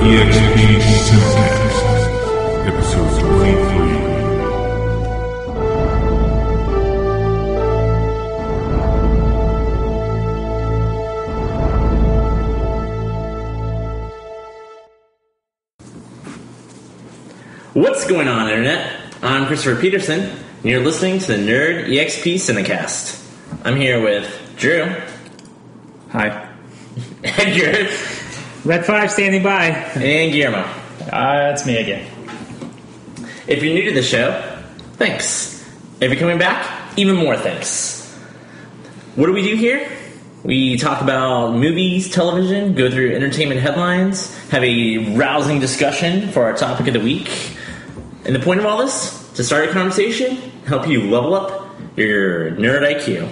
NerdEXP Cinecast, episode 23. What's going on, Internet? I'm Christopher Peterson, and you're listening to the NerdEXP Cinecast. I'm here with Drew. Hi. Edgar. Red 5 standing by. And Guillermo. That's me again. If you're new to the show, thanks. If you're coming back, even more thanks. What do we do here? We talk about movies, television, go through entertainment headlines, have a rousing discussion for our topic of the week. And the point of all this, to start a conversation, help you level up your nerd IQ.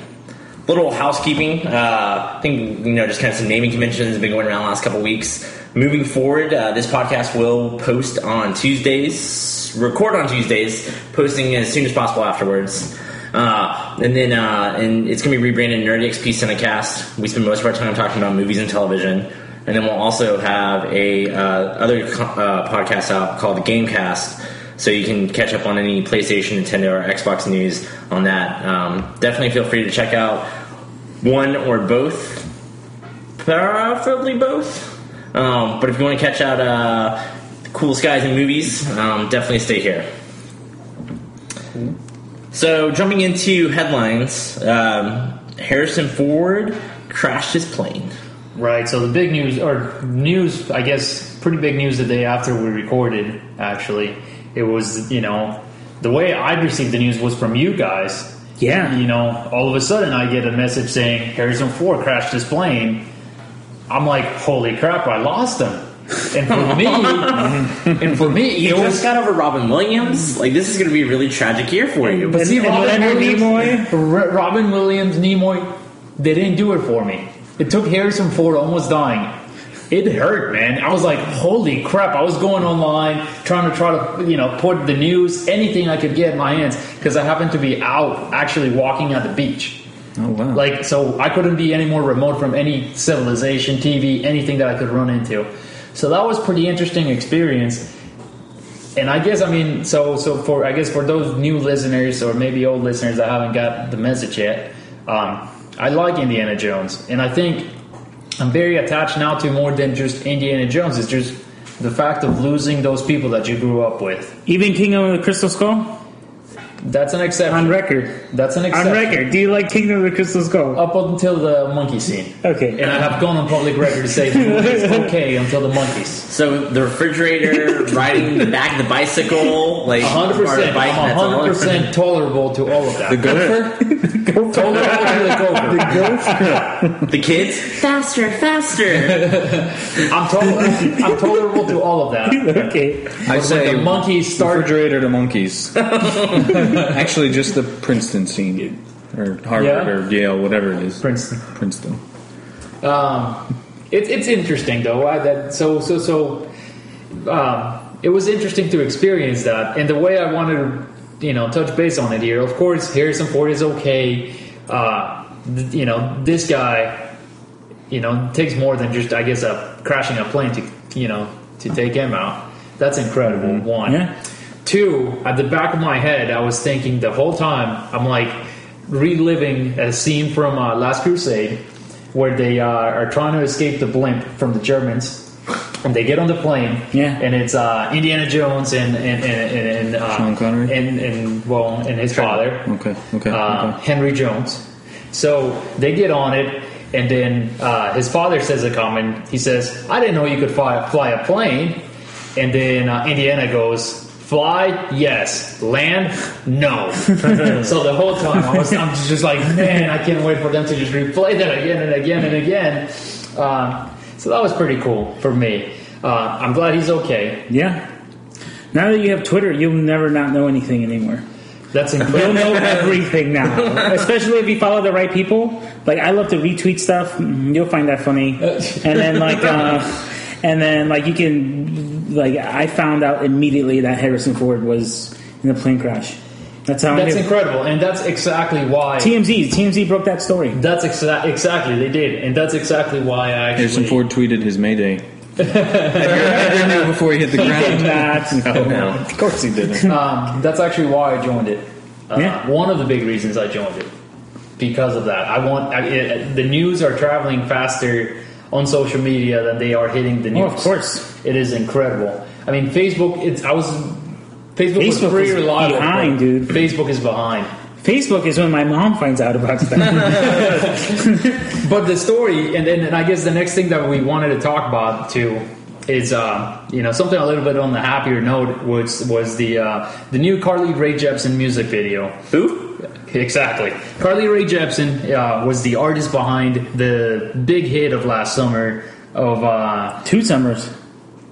Little housekeeping. I think, just kind of some naming conventions have been going around the last couple weeks. Moving forward, this podcast will post on Tuesdays, record on Tuesdays, posting as soon as possible afterwards. And it's going to be rebranded NerdEXP Cinecast. We spend most of our time talking about movies and television. And then we'll also have other podcast out called the Gamecast, so you can catch up on any PlayStation, Nintendo, or Xbox news on that. Definitely feel free to check out one or both, preferably both. But if you want to catch out cool skies and movies, definitely stay here. So, jumping into headlines, Harrison Ford crashed his plane. Right, so the big news, I guess, pretty big news the day after we recorded, actually. It was, the way I received the news was from you guys. Yeah. All of a sudden I get a message saying Harrison Ford crashed his plane. I'm like, holy crap, I lost him. And for me, you just got over Robin Williams. Like, this is going to be a really tragic year for you. But see, Robin Williams, Nimoy, they didn't do it for me. It took Harrison Ford almost dying. It hurt, man. I was like, holy crap. I was going online trying to put the news, anything I could get in my hands, because I happened to be out actually walking at the beach. Oh, wow. So I couldn't be any more remote from any civilization, TV, anything that I could run into. So that was pretty interesting experience. And I guess, for those new listeners or maybe old listeners that haven't got the message yet, I like Indiana Jones. And I think I'm very attached now to more than just Indiana Jones. It's just the fact of losing those people that you grew up with. Even Kingdom of the Crystal Skull? That's an exception. On record. That's an exception. On record. Do you like Kingdom of the Crystal Skull? Up until the monkey scene. Okay. And I have gone on public record to say it's okay until the monkeys. So the refrigerator, riding the back of the bicycle, like 100%. I'm 100% tolerable to all of that. The gopher? Tolerable to the gopher. The gopher. The kids? Faster. I'm tolerable to all of that. Okay. I say the monkeys start. Refrigerator to monkeys. Actually, just the Princeton scene, or Harvard, or Yale, whatever it is. Princeton. It's interesting though. It was interesting to experience that, and the way I wanted to, touch base on it here. Of course, Harrison Ford is okay. This guy, takes more than just, I guess, crashing a plane to take him out. That's incredible. Mm-hmm. One. Yeah. Two, at the back of my head, I was thinking the whole time, I'm like reliving a scene from Last Crusade where they are trying to escape the blimp from the Germans. And they get on the plane, and it's Indiana Jones and Sean Connery, and his father, okay. Henry Jones. So they get on it, and then his father says a comment. He says, "I didn't know you could fly a plane." And then Indiana goes, "Fly, yes. Land, no." So the whole time I'm just like, man, I can't wait for them to just replay that again and again and again. So that was pretty cool for me. I'm glad he's okay. Yeah. Now that you have Twitter, you'll never not know anything anymore. That's incredible. You'll know everything now, especially if you follow the right people. Like, I love to retweet stuff. You'll find that funny. And then, you can, I found out immediately that Harrison Ford was in the plane crash. That's incredible, and that's exactly why TMZ broke that story. That's exactly they did, and that's exactly why I actually. Harrison Ford tweeted his Mayday. Edgar knew before he hit the ground. No. Of course he didn't. That's actually why I joined it. Yeah. One of the big reasons I joined it. Because of that. The news are traveling faster on social media than they are hitting the news. Oh, of course. It is incredible. I mean, Facebook Facebook was pretty is reliable. behind, dude. Facebook is behind. Facebook is when my mom finds out about stuff. But the story, and I guess the next thing that we wanted to talk about too is something a little bit on the happier note, was the new Carly Rae Jepsen music video. Who? Exactly. Carly Rae Jepsen was the artist behind the big hit of last summer of 2 summers.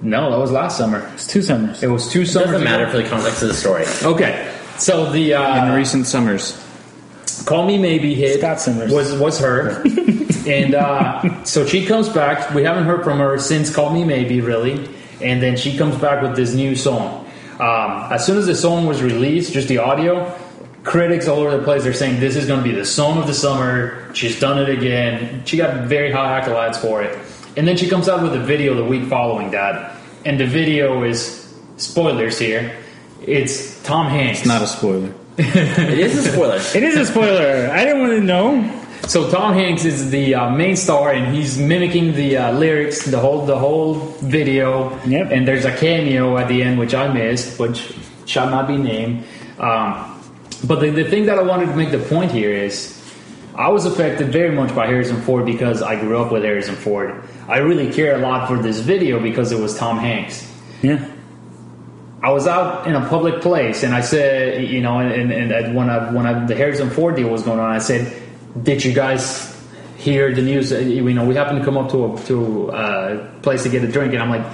No, that was last summer. It's 2 summers. It was 2 It summers. doesn't matter ago. for the context of the story. Okay, so the In recent summers. Call Me Maybe hit Scott Summers. was her, and so she comes back. We haven't heard from her since Call Me Maybe, really, and then she comes back with this new song. As soon as the song was released, just the audio, critics all over the place are saying this is going to be the song of the summer. She's done it again. She got very high accolades for it, and then she comes out with a video the week following that, and the video is, spoilers here, it's Tom Hanks. It's not a spoiler. It is a spoiler. It is a spoiler. I didn't want to know. So Tom Hanks is the main star, and he's mimicking the lyrics, the whole video. Yep. And there's a cameo at the end, which I missed, which shall not be named. But the thing that I wanted to make the point here is, I was affected very much by Harrison Ford because I grew up with Harrison Ford. I really care a lot for this video because it was Tom Hanks. Yeah. I was out in a public place, and I said, and when the Harrison Ford deal was going on, I said, "Did you guys hear the news? We happened to come up to a place to get a drink, and I'm like,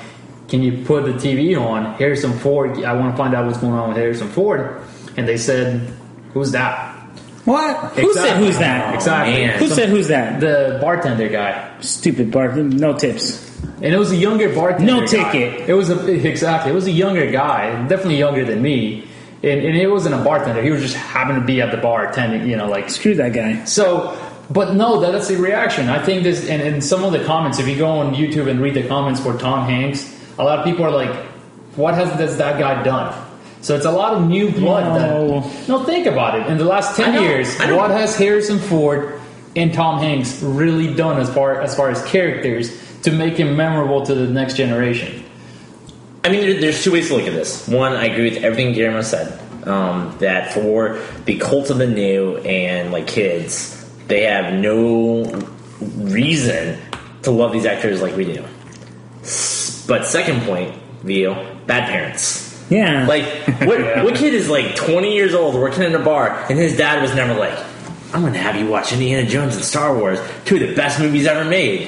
can you put the TV on? Harrison Ford. I want to find out what's going on with Harrison Ford." And they said, "Who's that?" What? Who said who's that? Exactly. man. Who said who's that? The bartender guy. Stupid bar. No tips. And it was a younger bartender. No guy. ticket. It was a younger guy, definitely younger than me, and it wasn't a bartender. He was just happened to be at the bar attending, Screw that guy. So, but no, that's the reaction. I think this, and some of the comments. If you go on YouTube and read the comments for Tom Hanks, a lot of people are like, "What has that guy done?" So it's a lot of new blood. No, think about it. In the last 10 years, what has Harrison Ford and Tom Hanks really done as far as characters to make him memorable to the next generation? I mean, there's 2 ways to look at this. One, I agree with everything Guillermo said. That for the cult of the new and kids, they have no reason to love these actors like we do. But second point, Vio, bad parents. Yeah. What kid is 20 years old working in a bar and his dad was never like, "I'm going to have you watch Indiana Jones and Star Wars, 2 of the best movies ever made."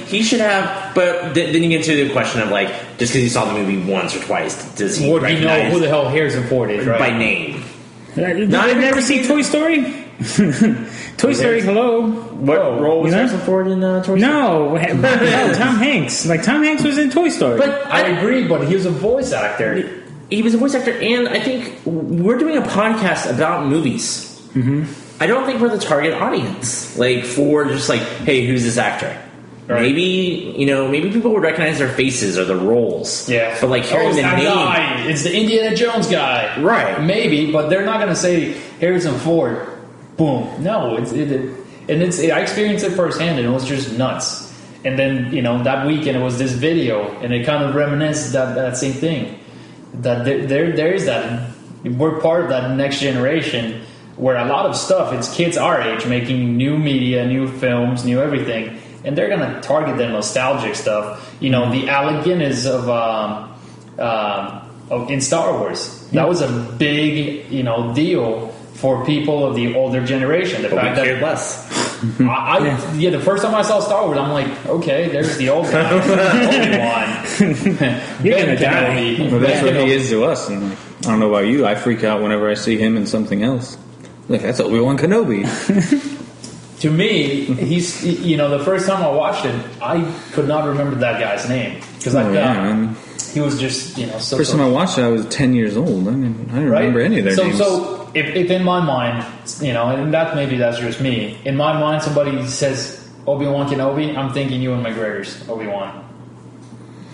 He should have. But then you get to the question of just because he saw the movie once or twice, does he Would you know recognize who the hell Harrison Ford is, right? by name? Did I never see Toy Story? Toy Story, hello. What role was Harrison Ford in Toy Story? No, Tom Hanks. Tom Hanks was in Toy Story. But I agree, but he was a voice actor. He was a voice actor, and I think we're doing a podcast about movies. Mm-hmm. I don't think we're the target audience. For just hey, who's this actor? Right. Maybe people would recognize their faces or their roles. Yeah. But hearing it's the that name, guy. It's the Indiana Jones guy. Right. Maybe, but they're not going to say Harrison Ford. Boom. No, I experienced it firsthand, and it was just nuts. And then that weekend it was this video, and it kind of reminisced that same thing. That there is that we're part of that next generation where a lot of stuff, it's kids our age making new media, new films, new everything, and they're gonna target the nostalgic stuff. The Alec Guinness of in Star Wars. That was a big deal for people of the older generation. The fact that less. the first time I saw Star Wars, I'm like, okay, there's the old guy, Obi-Wan. You're gonna die. Well, that's what he is to us. And I don't know about you. I freak out whenever I see him in something else. That's Obi-Wan Kenobi. To me, he's the first time I watched it, I could not remember that guy's name because he was just First time I watched it, I was 10 years old. I don't remember any of their names. So if in my mind, and that's just me. In my mind, somebody says Obi-Wan Kenobi, I'm thinking Ewan McGregor's Obi-Wan.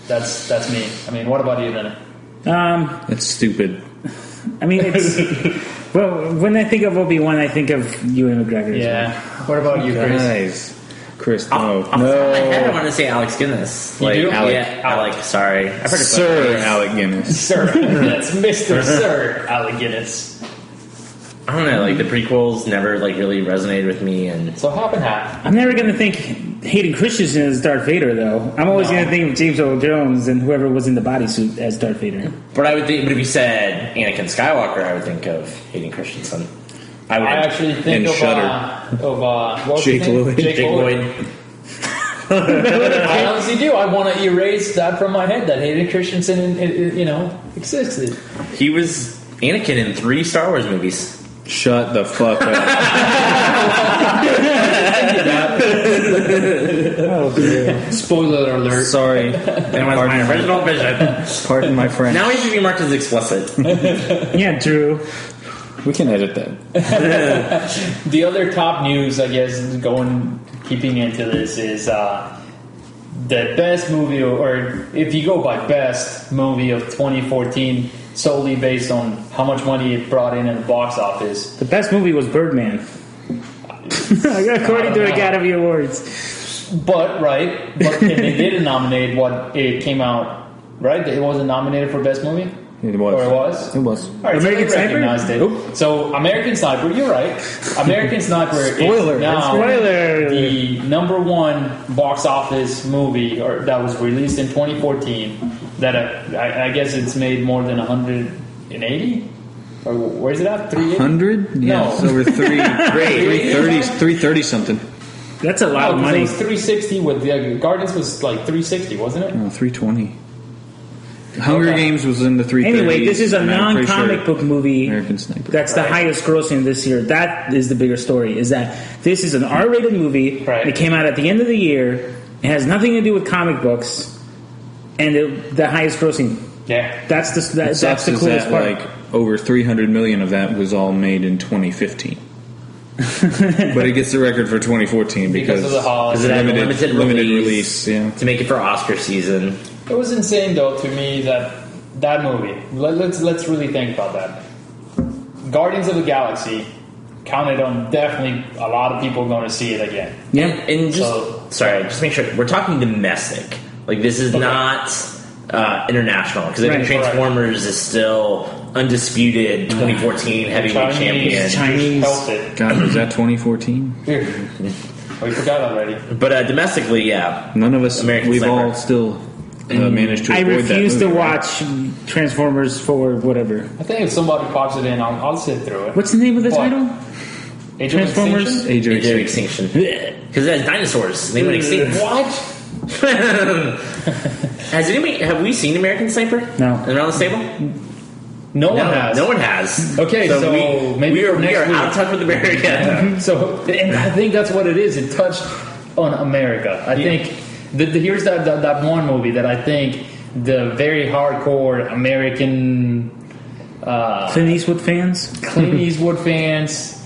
That's me. I mean, what about you then? That's stupid. I mean, it's well. When I think of Obi-Wan, I think of Ewan McGregor. Yeah. What about you, Chris? Guys. Chris, Off the top of my head, I want to say Alex Guinness. You do? Alec, Yeah. Alec, sorry. I've heard it Sir Alec Guinness. Sir. That's Mr. Sir Alec Guinness. I don't know, like the prequels never like really resonated with me, and So half and half. I'm never going to think Hayden Christensen as Darth Vader, though. I'm always going to think of James Earl Jones and whoever was in the bodysuit as Darth Vader. but I would think. But if you said Anakin Skywalker, I would think of Hayden Christensen. I would I actually think And of Shudder. what was Jake his name? Lloyd. Jake Lloyd. I honestly do. I want to erase that from my head. That Hayden Christensen, existed. He was Anakin in 3 Star Wars movies. Shut the fuck up. Oh, dear. Spoiler alert. Sorry. And was my original vision. Pardon my French. Now he should be marked as explicit. Yeah, Drew. We can edit that. The other top news, I guess, keeping into this is the best movie, or if you go by best movie of 2014, solely based on how much money it brought in the box office. The best movie was Birdman. According to Academy Awards. But they didn't nominate what it came out, right? It wasn't nominated for best movie? It was. Or it was? It was. All right, American so they Sniper? recognized it. Oop. So American Sniper, you're right. American Sniper Spoiler. is now Spoiler. the number 1 box office movie that was released in 2014. That I guess it's made more than 180. Or where's it at? 380? 100? Yeah, No. it's over 330 something. That's a lot Oh, of 'cause money. it was 360 with the Guardians was like 360, wasn't it? No, 320. Hunger Okay. Games was in the 330s. Anyway, this is a and I'm pretty non-comic sure book movie American Sniper. that's the highest grossing this year. That is the bigger story, is that this is an R-rated movie. Right. It came out at the end of the year. It has nothing to do with comic books. And the highest grossing. Yeah. That's the Sucks that's the is coolest that, part. like, over 300 million of that was all made in 2015. But it gets the record for 2014 Because of the holiday. Because it had a limited release. Yeah. to make it for Oscar season. It was insane, though, to me that movie. Let's really think about that. Guardians of the Galaxy counted on definitely a lot of people going to see it again. Yeah. And just just make sure we're talking domestic. Like this is not international, because I think Right. Transformers is still undisputed 2014 heavyweight champion. Chinese. Helped it. God, was that 2014? We forgot already. But domestically, yeah. None of us, American we've Sniper. all still managed to I avoid that refuse to movie, right? watch Transformers 4, whatever. I think if somebody pops it in, I'll sit through it. What's the name of the What? title? Age of Transformers? Extinction? Age of Age of Extinction. Extinction. Because it has dinosaurs. They went extinct. What? Have we seen American Sniper? No. Around this table? No one has. No one has. Okay, so maybe we are, for we next are week. out of touch with America. So, and I think that's what it is. It touched on America. I think here's that one movie that I think the very hardcore American Clint Eastwood fans? Clint Eastwood fans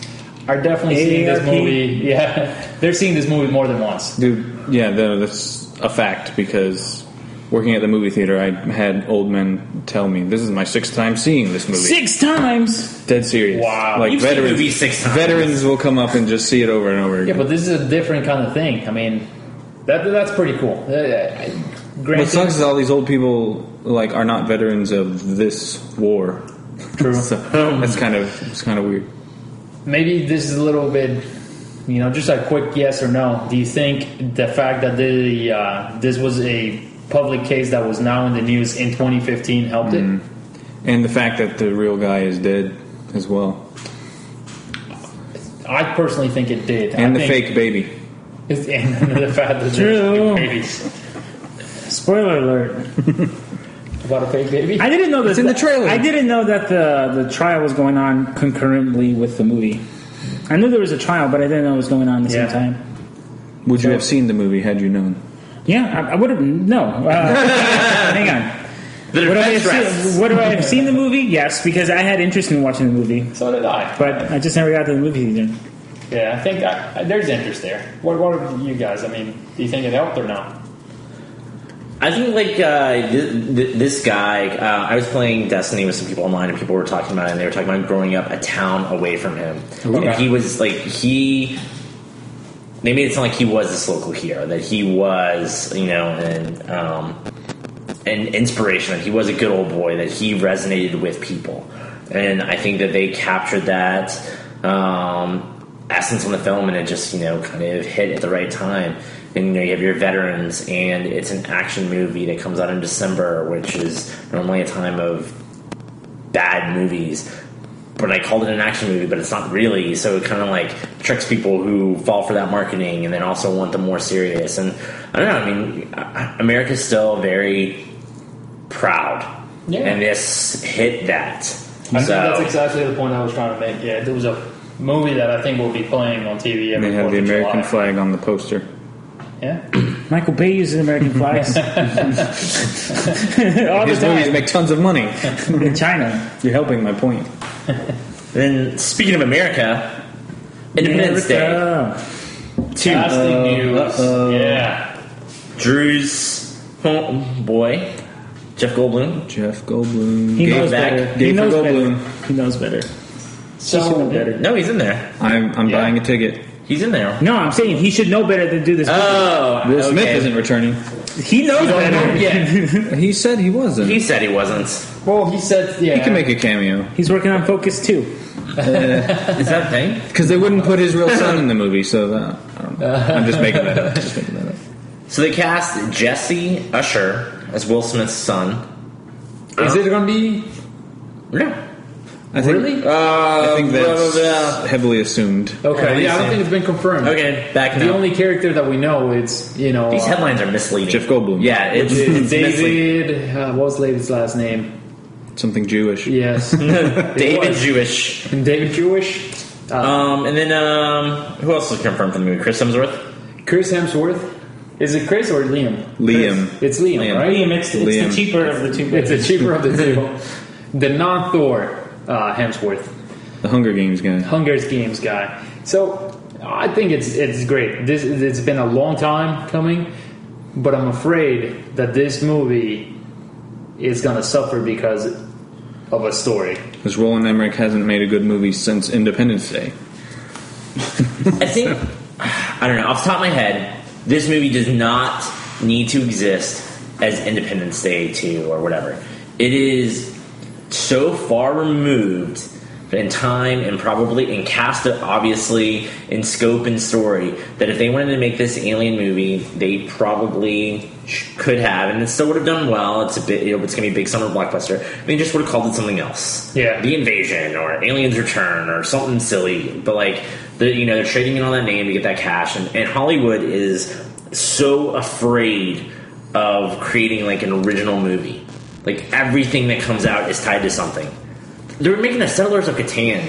are definitely seeing this AARP. movie. Yeah, they're seeing this movie more than once. Dude, yeah, that's a fact, because working at the movie theater, I had old men tell me, this is my 6th time seeing this movie. 6 times! Dead serious. Wow. Like You've seen veterans, movies 6 times. veterans will come up and just see it over and over Yeah, again. but this is a different kind of thing. I mean, that's pretty cool. What Granted, sucks is all these old people like are not veterans of this war. True. So it's kind of weird. maybe this is a little bit, just a quick yes or no. Do you think the fact that this was a public case that was now in the news in 2015 helped it? And the fact that the real guy is dead as well. I personally think it did. And I the think fake baby. and the fact that True. there's babies. Spoiler alert. About a fake baby? I didn't know that. It's in the trailer. I didn't know that the trial was going on concurrently with the movie. I knew there was a trial, but I didn't know it was going on at the Yeah. same time. Would you have seen the movie had you known? Yeah, I would have. No. Hang on. The defense rests. Would I have seen the movie? Yes, because I had interest in watching the movie, So did I. but I just never got to the movie theater. Yeah, I think there's interest there. What are you guys? I mean, do you think it helped or no? I think like this guy. I was playing Destiny with some people online, and people were talking about it. And they were talking about growing up a town away from him. Okay. And he was like They made it sound like he was this local hero. That he was, an inspiration. That he was a good old boy. That he resonated with people. And I think that they captured that essence in the film, and it just kind of hit at the right time. And you have your veterans, and it's an action movie that comes out in December, which is normally a time of bad movies. But I called it an action movie, but it's not really. So it kind of like tricks people who fall for that marketing, and then also want the more serious. And I don't know. I mean, America's still very proud, and this hit that. I think that's exactly the point I was trying to make. Yeah, there was a movie that I think will be playing on TV every 4th of July. They have the American flag on the poster. Yeah. Michael Bay uses American flags. All His the movies time. make tons of money. In China. You're helping my point. Then, speaking of America, Independence Day. 2. Casting news. Yeah. Drew's boy, Jeff Goldblum. He knows back. better. He Dave knows Goldblum. better. He knows better. So, He should know better. No, he's in there. I'm buying a ticket. He's in there. No, I'm saying he should know better than do this. Oh, Will Smith okay. isn't returning. He knows better. He said he wasn't. He said he wasn't. well, he said, yeah. He can make a cameo. He's working on Focus 2. Is that a thing? Because they wouldn't put his real son in the movie, so I don't know. I'm just making that up. So they cast Jesse Usher as Will Smith's son. Is it going to be? No. I think, Really? I think that's heavily assumed. Okay. Yeah, I don't think it's been confirmed. Okay, back The now. only character that we know is, These headlines are misleading. Jeff Goldblum. Yeah, it's misleading. David. What was David's last name? Something Jewish. Yes. David Jewish. David Jewish. And then, who else was confirmed for the movie? Chris Hemsworth? Chris Hemsworth. Is it Chris or Liam? Liam. Chris. It's Liam, right? Liam, it's Liam. the cheaper of the two. It's the cheaper of the two. The non-Thor Hemsworth. The Hunger Games guy. Hunger Games guy. So I think it's great. It's been a long time coming, but I'm afraid that this movie is going to suffer because of a story. Because Roland Emmerich hasn't made a good movie since Independence Day. I think, I don't know, off the top of my head, this movie does not need to exist as Independence Day 2 or whatever. It is so far removed in time and probably in cast, obviously, in scope and story, that if they wanted to make this alien movie, they probably could have, and it still would have done well. It's it's going to be a big summer blockbuster. They just would have called it something else. Yeah. The Invasion or Aliens Return or something silly. But like, they're trading in on that name to get that cash, and Hollywood is so afraid of creating like an original movie. Like everything that comes out is tied to something. They're making a Settlers of Catan,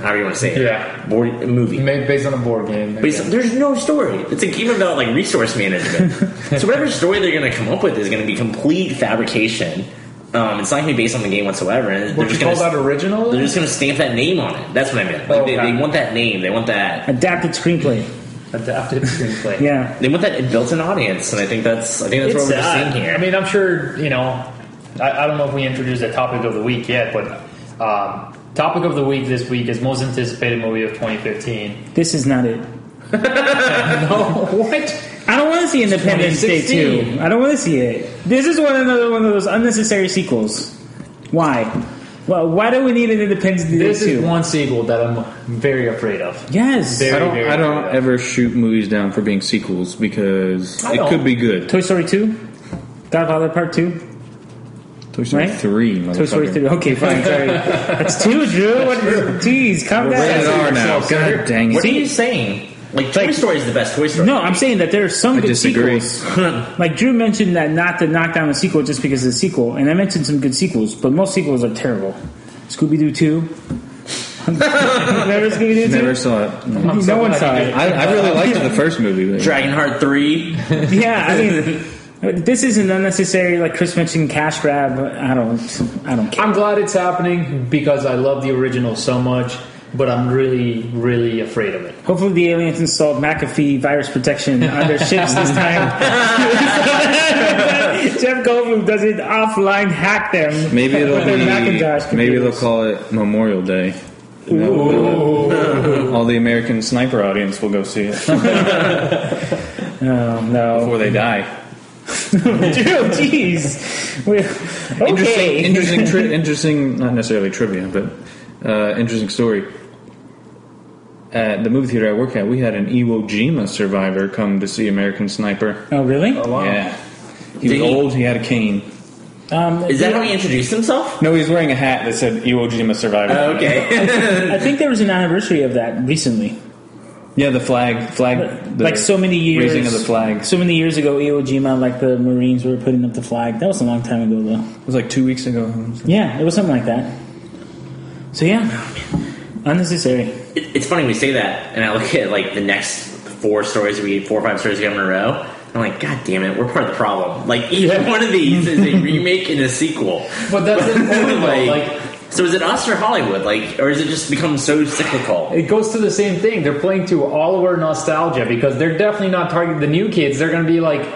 however you want to say it. Yeah. Board movie. Made based on a board game. There's no story. It's a game about like resource management. So whatever story they're going to come up with is going to be complete fabrication. It's not going to be based on the game whatsoever. And What you call that original? They're just going to stamp that name on it. That's what I meant. Like, they want that name. They want that Adapted screenplay. Adapted screenplay. Yeah. They want that built-in audience, and I think that's what we're just seeing here. I mean, I'm sure I don't know if we introduced the topic of the week yet, but topic of the week this week is most anticipated movie of 2015. This is not it. No, what? I don't want to see Independence Day 2. I don't want to see it. This is another one of those unnecessary sequels. Why? Well, why do we need an Independence Day 2? This is one sequel that I'm very afraid of. Yes. Very, I don't ever shoot movies down for being sequels because it could be good. Toy Story 2? Godfather Part 2? Toy Story Right? 3, motherfucker. Toy Story 3. Okay, fine. Sorry. That's 2, Drew. Jeez, calm down. Rated R now. God dang What are it. you saying? Like, Toy Story is the best Toy Story. No, I'm saying that there are some I good disagree. sequels. Like Drew mentioned that not to knock down a sequel just because it's a sequel, and I mentioned some good sequels, but most sequels are terrible. Scooby-Doo 2. Never Scooby-Doo 2? Never saw it. No one saw it. I really liked the first movie. But Dragonheart 3. Yeah, I mean, this is an unnecessary, like Chris mentioned, cash grab. I don't care. I'm glad it's happening because I love the original so much, but I'm really, really afraid of it. Hopefully the aliens installed McAfee virus protection on their ships this time. Jeff Goldblum doesn't offline hack them. Maybe it'll with their be. Macintosh Maybe they'll computers. call it Memorial Day. And that will do it. All the American Sniper audience will go see it Oh no! before they die. Drew, jeez. Okay. Interesting. Not necessarily trivia, but interesting story. At the movie theater I work at, we had an Iwo Jima survivor come to see American Sniper. Oh really? wow. Yeah, he was Did he- old. He had a cane. Is that how he introduced himself? No, he's wearing a hat that said Iwo Jima survivor. Okay. I think there was an anniversary of that recently. Yeah, the flag, the Like so many years, raising of the flag. So many years ago, Iwo Jima, like the Marines were putting up the flag. That was a long time ago, though. It was like 2 weeks ago. Yeah, it was something like that. So yeah, unnecessary. It's funny we say that, and I look at like the next 4 or 5 stories we go in a row. I'm like, God damn it, we're part of the problem. Like each one of these is a remake and a sequel. But that's the point, though. Like, so is it us or Hollywood? Like, or is it just become so cyclical? it goes to the same thing. They're playing to all of our nostalgia because they're definitely not targeting the new kids. They're going to be like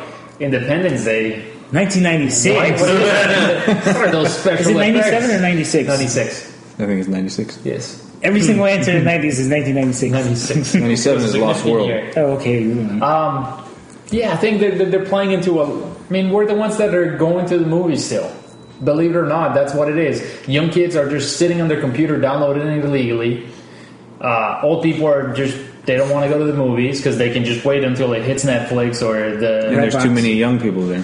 Independence Day. 1996. Right? What are those special Is it 97 effects? or 96? 96. I think it's 96. Yes. Every single answer in the 90s is 1996. 96. 97 is Lost World. Oh, okay. Yeah, I think they're playing into a... I mean, we're the ones that are going to the movies still. Believe it or not, that's what it is. Young kids are just sitting on their computer downloading it illegally. Old people are just... They don't want to go to the movies because they can just wait until it hits Netflix or the... And there's too many young people there.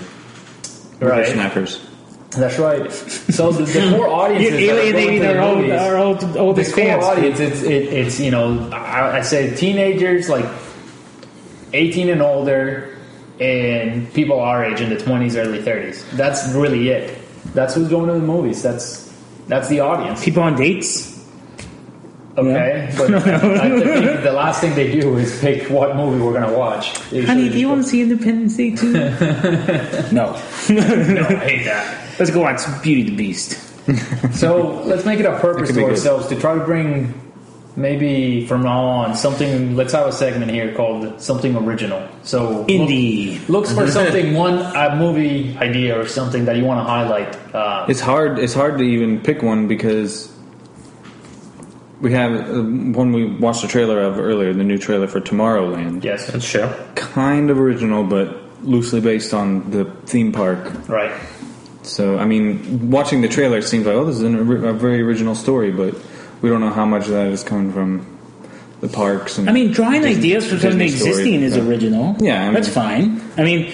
Right. Snappers. That's right. So the core audiences... You're that are going alienating to the our movies- oldest the core fans. audience, it's you know, I say teenagers like 18 and older, and people our age in the 20s, early 30s. That's really it. That's who's going to the movies. That's the audience. People on dates. Okay, but I think the last thing they do is pick what movie we're going to watch. Honey, do you want to see Independence Day too? No. No, I hate that. Let's go watch Beauty and the Beast. So let's make it a purpose That could to be good. ourselves to try to bring, maybe from now on, something. Let's have a segment here called something original. So Indie. looks for something, a movie idea or something that you want to highlight. It's hard. It's hard to even pick one because we have one we watched the trailer of earlier, the new trailer for Tomorrowland. Yes, That's true. Kind of original, but loosely based on the theme park. right. So, I mean, watching the trailer, it seems like, oh, this is a very original story, but we don't know how much of that is coming from the parks. And I mean, drawing Disney- ideas for something Disney story. existing is original. Yeah, I mean- that's fine. I mean,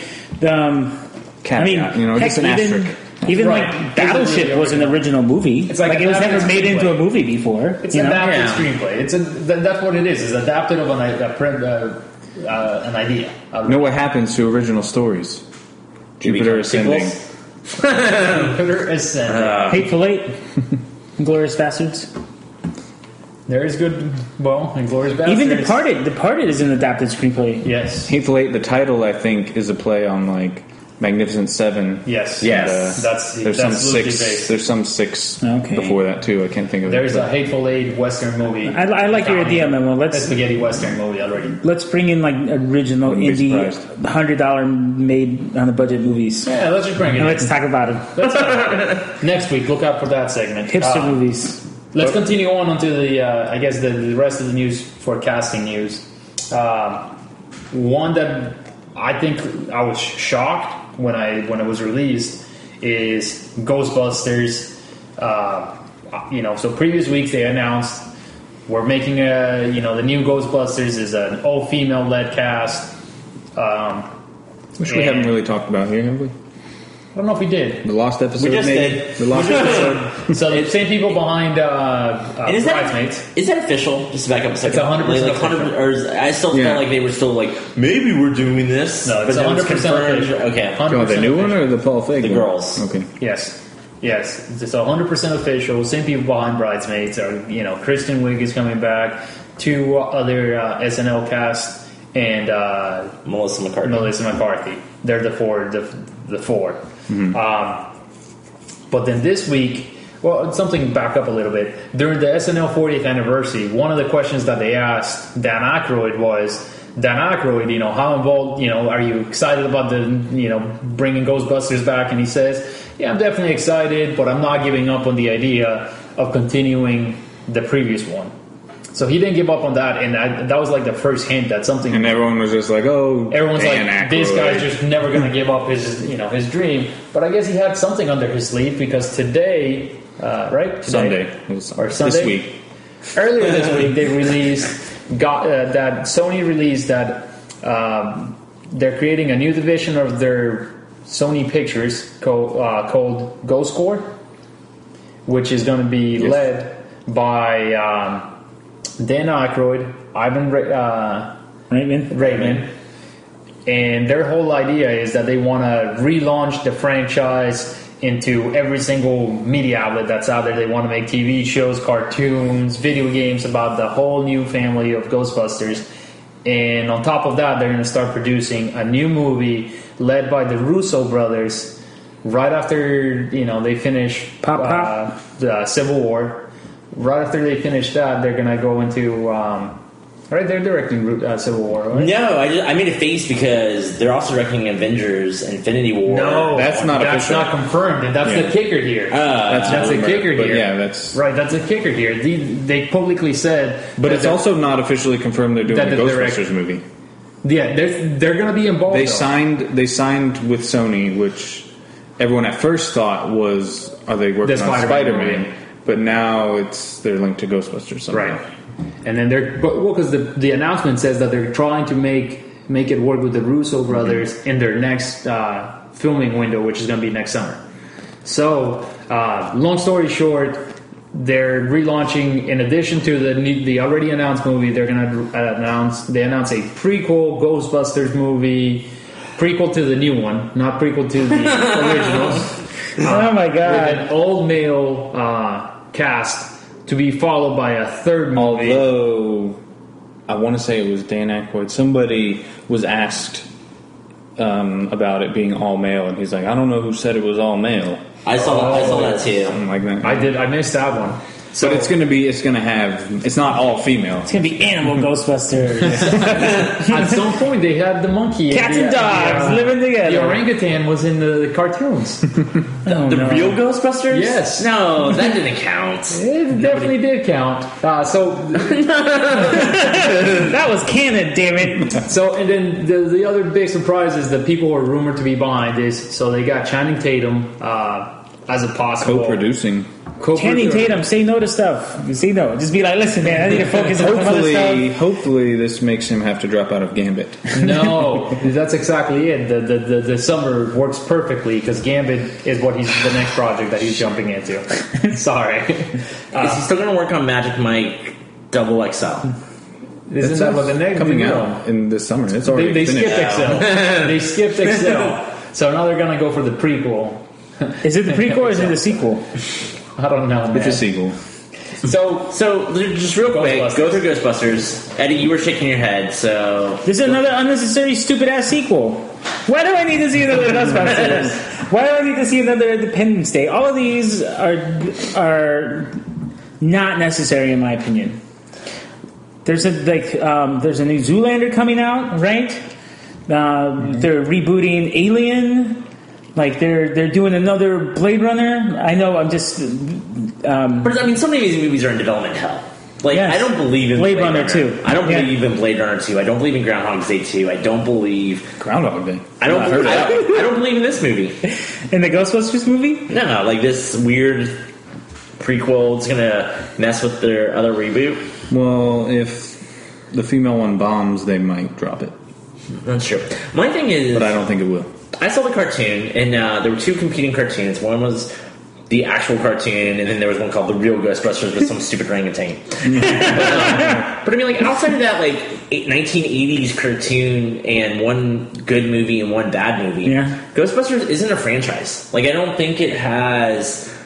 Caveat, you know, heck, just an asterisk. even Right. like Battleship was an original movie. It's like it was never adapted made into screenplay. a movie before. It's you know? adapted Yeah. screenplay. That's what it is. It's adapted of an idea. You know what happens to original stories? Jupiter Ascending. Sequels? Jupiter Ascending. Hateful Eight, Glorious Bastards. There is good, and Glorious Bastards. Even Departed is an adapted screenplay. Yes. Hateful Eight, the title, I think, is a play on, like, Magnificent Seven. Yes. Yes. There's some loosely six. based. There's some six Okay. before that, too. I can't think of it. There's a Hateful Eight Western movie. I like your idea, Memo. A Let's spaghetti Western movie already. bring in like original Wouldn't be indie surprised. $100 made on the budget movies. Yeah, let's just bring it And in. let's talk about them. Next week, look out for that segment. Hipster movies. Let's continue on onto the, I guess, the rest of the news for casting news. One that I think I was shocked when it was released is Ghostbusters. So previous weeks they announced we're making the new Ghostbusters is an all-female led cast. Which we haven't really talked about here, have we? I don't know if we did. The Lost episode, We just maybe? did. The Lost episode? So the same people behind And is Bridesmaids. that official? Just to back up a second. It's 100% Like, 100%, or I still Yeah. felt like they were still like, maybe we're doing this. No, it's but then 100% confirmed. official. Okay. 100% Oh, the new one official. or the Paul Feig The one? girls. Okay. Yes. It's 100% official. Same people behind Bridesmaids are, Kristen Wiig is coming back. 2 other SNL cast and Melissa McCarthy. Melissa McCarthy. They're the four. The four. But then this week, something back up a little bit. During the SNL 40th anniversary, one of the questions that they asked Dan Aykroyd was, Dan Aykroyd, how involved, are you excited about the, bringing Ghostbusters back? And he says, yeah, I'm definitely excited, but I'm not giving up on the idea of continuing the previous one. So he didn't give up on that, and that was like the first hint that something. And everyone was just like, "Oh, everyone's Dan like, Aykroyd. this guy's just never going to give up his dream." But I guess he had something under his sleeve because today, right? Sunday Or Sunday? this week. Earlier this week, they that Sony released that they're creating a new division of their Sony Pictures called Ghost Corps, which is going to be led by Dan Aykroyd, Ivan Reitman, and their whole idea is that they want to relaunch the franchise into every single media outlet that's out there. They want to make TV shows, cartoons, video games about the whole new family of Ghostbusters. And on top of that, they're going to start producing a new movie led by the Russo brothers right after, they finish the Civil War. Right after they finish that, they're going to go into... right, they're directing Civil War, right? No, I made a face because they're also directing Avengers Infinity War. No, that's not confirmed, and that's the kicker here. That's the kicker here. Yeah, that's... Right, that's the kicker here. They publicly said... But it's also not officially confirmed they're doing a Ghostbusters movie. Yeah, they're going to be involved. They signed with Sony, which everyone at first thought was, are they working on Spider-Man? But now they're linked to Ghostbusters somehow. Right. And then because the announcement says that they're trying to make it work with the Russo brothers in their next filming window, which is going to be next summer. So, long story short, they're relaunching. In addition to the already announced movie, they're going to announce a prequel Ghostbusters movie, prequel to the new one, not prequel to the originals. Oh my god! With an old male cast. To be followed by a third movie. Although, I want to say it was Dan Aykroyd. Somebody was asked about it being all male, and he's like, I don't know who said it was all male. I saw that too. Something like that. I missed that one. So it's not all female. It's gonna be animal Ghostbusters. At some point, they had the monkey. Cats and dogs living together. The orangutan was in the cartoons. The real Ghostbusters? Yes. No, that didn't count. It definitely did count. That was canon, damn it. So, and then the other big surprise is the people who are rumored to be behind this. So they got Channing Tatum as a possible co-producing. Channing Tatum, say no to stuff. Say no. Just be like, listen, man, I need to focus on some other stuff. Hopefully, this makes him have to drop out of Gambit. No, that's exactly it. The summer works perfectly because Gambit is the next project that he's jumping into. Sorry. Is he still going to work on Magic Mike XXL? Isn't that what the next coming out in this summer? It's already they finished. skipped XL. They skipped XL. So now they're going to go for the prequel. Is it the prequel or is it the sequel? I don't know, man. It's a sequel. So just real quick, go through Ghostbusters. Eddie, you were shaking your head, so... This is another unnecessary, stupid-ass sequel. Why do I need to see another Ghostbusters? Why do I need to see another Independence Day? All of these are not necessary, in my opinion. There's a new Zoolander coming out, right? They're rebooting Alien. Like they're doing another Blade Runner. I know. I'm just. But I mean, so many of these movies are in development hell. Like yes. I don't believe in Blade Runner 2. I don't believe in Blade Runner 2. I don't believe in Groundhog Day 2. I don't believe Groundhog Day. I don't believe in this movie. In the Ghostbusters movie? No, like this weird prequel. It's gonna mess with their other reboot. Well, if the female one bombs, they might drop it. That's true. My thing is, but I don't think it will. I saw the cartoon, and there were two competing cartoons. One was the actual cartoon, and then there was one called The Real Ghostbusters with some stupid orangutan. But I mean, like, outside of that, like, 1980s cartoon and one good movie and one bad movie, Ghostbusters isn't a franchise. Like, I don't think it has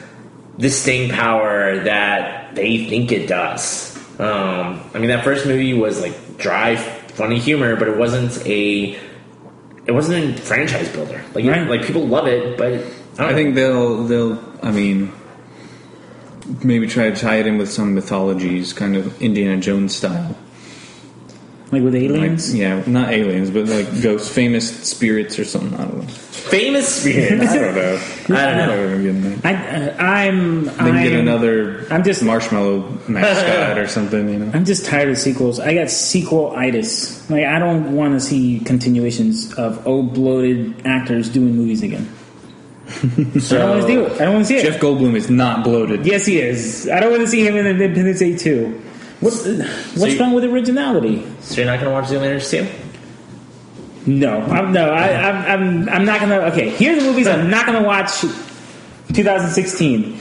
the staying power that they think it does. I mean, that first movie was, like, dry, funny humor, but it wasn't a franchise builder. Like, like people love it, but I think they'll. I mean, maybe try to tie it in with some mythologies, kind of Indiana Jones style. Like with aliens? Yeah, not aliens, but like ghosts, famous spirits or something. I don't know. Famous spirits. I don't know. I don't know. Then get another marshmallow mascot or something, you know. I'm just tired of sequels. I got sequel-itis. Like, I don't want to see continuations of old bloated actors doing movies again. I don't want to do it. I don't want to see it. Jeff Goldblum is not bloated. Yes, he is. I don't want to see him in Independence Day 2. What's wrong with originality? So you're not going to watch Zoolander 2? No, I'm not gonna. Okay, here's the movies I'm not gonna watch. 2016,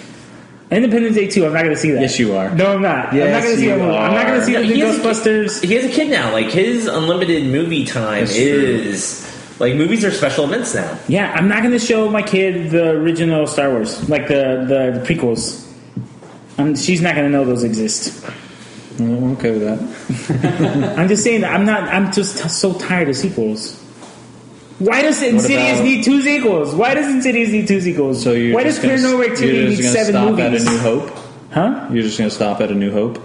Independence Day 2. I'm not gonna see that. Yes, you are. No, I'm not. Yes, I'm not gonna see that movie. I'm not gonna see the new Ghostbusters. He has a kid now. Like, his unlimited movie time is like, movies are special events now. Yeah, I'm not gonna show my kid the original Star Wars, like the prequels. She's not gonna know those exist. I'm okay with that. I'm just saying that I'm just so tired of sequels. Why does Insidious need 2 sequels? Why does Insidious need 2 sequels? So why does Paranormal Activity need 7 movies? At A New Hope? Huh? You're just going to stop at A New Hope?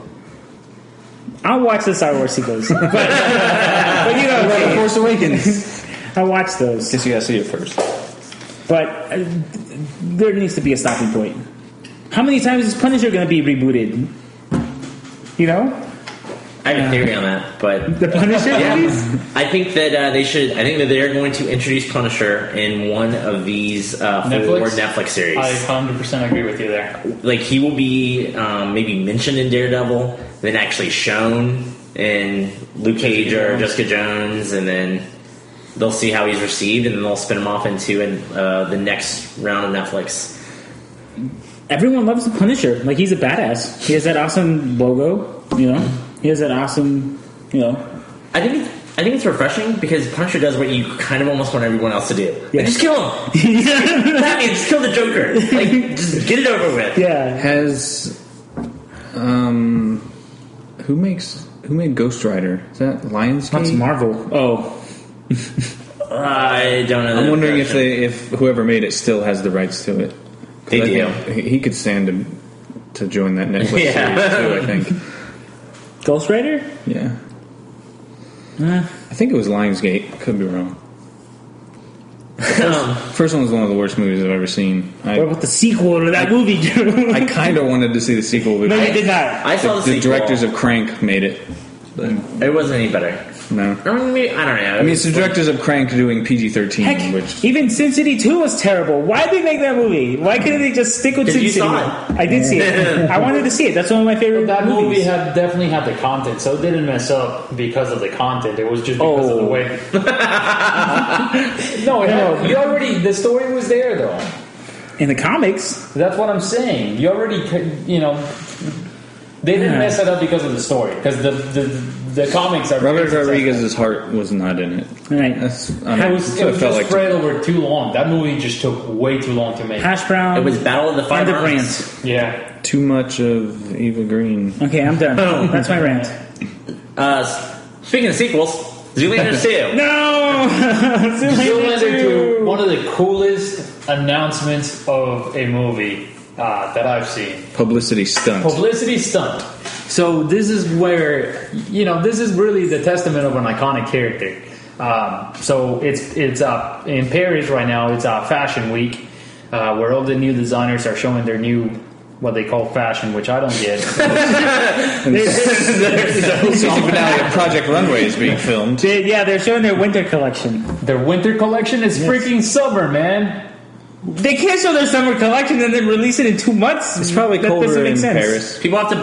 I'll watch the Star Wars sequels. but you know, The Force Awakens. I'll watch those. Guess you got to see it first. But there needs to be a stopping point. How many times is Punisher going to be rebooted? You know? I have a theory on that, but The Punisher movies? I think that they should. I think that they're going to introduce Punisher in one of these 4 Netflix series. I 100% agree with you there. Like, he will be maybe mentioned in Daredevil, then actually shown in Luke Cage or Jessica Jones, and then they'll see how he's received, and then they'll spin him off into the next round of Netflix. Everyone loves the Punisher. Like, he's a badass. He has that awesome logo, you know? He has that awesome, you know... I think it's refreshing because Punisher does what you kind of almost want everyone else to do. Yeah. Like, just kill him! Batman, just kill the Joker! Like, just get it over with. Yeah. Has... Who made Ghost Rider? Is that Lionsgate? That's Marvel. Oh. I don't know. I'm wondering if whoever made it still has the rights to it. They do. He could stand to join that Netflix series too, I think. Ghost Rider? Yeah. I think it was Lionsgate. Could be wrong. First one was one of the worst movies I've ever seen. What about the sequel to that movie, Drew? I kind of wanted to see the sequel. But No, you did not. I saw the the sequel. directors of Crank made it. But It wasn't any better. no. I don't know. I mean, it's the directors of Crank doing PG-13, Heck, which... even Sin City 2 was terrible. Why did they make that movie? Why couldn't they just stick with Sin you City? saw it. I did see it. I wanted to see it. That's one of my favorite That movies. movie definitely had the content, so it didn't mess up because of the content. It was just because of the way. The story was there though. In the comics, That's what I'm saying. You already, they didn't mess it up because of the story. Because the comics are Robert very Rodriguez's heart was not in it. right? It was just spread over too long. That movie just took way too long to make. Hash brown. It was Battle of the Five and the Armies. rant. Yeah. Too much of Eva Green. Okay, I'm done. That's my rant. Speaking of sequels, Zoolander 2. No, Zoolander 2, one of the coolest announcements of a movie that I've seen. Publicity stunt. Publicity stunt. So this is where, this is really the testament of an iconic character. So it's in Paris right now. It's Fashion Week, where all the new designers are showing their new, what they call fashion, which I don't get. The season finale of Project Runway is being filmed. They're showing their winter collection. Their winter collection is freaking summer, man. They can't show their summer collection and then release it in 2 months. It's probably That colder doesn't make in sense. Paris. People have to,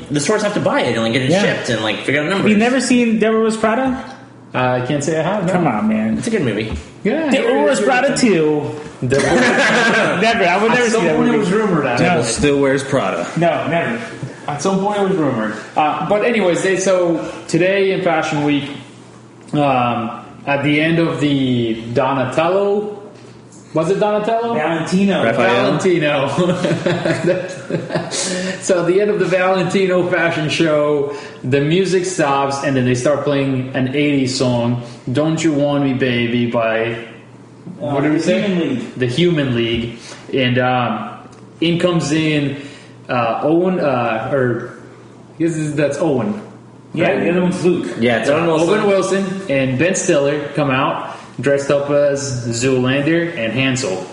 the stores have to buy it and get it shipped and figure out the numbers. Have you never seen Devil Wears Prada? I can't say I have. No. Come on, man. It's a good movie. Yeah, Devil Wears Prada 2. Never. I would never see At some that point it movie. was rumored. Devil still wears Prada. No, never. At some point it was rumored. But anyways, so today in Fashion Week, at the end of the Donatello, was it Donatello? Valentino. Valentino. So at the end of the Valentino fashion show, the music stops and then they start playing an 80s song, Don't You Want Me Baby by, what did we say? Human League. The Human League. And in comes in Owen, or I guess that's Owen. Yeah, the other one's Luke. Yeah, it's Owen Wilson. Owen Wilson and Ben Stiller come out dressed up as Zoolander and Hansel.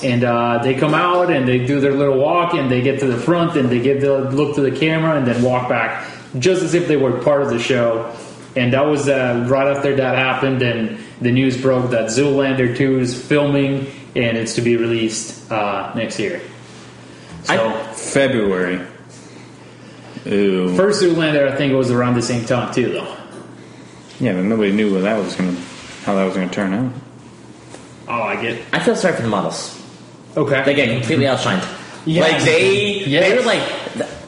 And they come out and they do their little walk and they get to the front and they give the look to the camera and then walk back just as if they were part of the show. And that was right after that happened and the news broke that Zoolander 2 is filming and it's to be released next year. So February. Ooh. First Zoolander, I think it was around the same time too, though. Yeah, but nobody knew how that was going to turn out. Oh, I get. I feel sorry for the models. Okay. They get completely outshined. Yeah. Like they were like,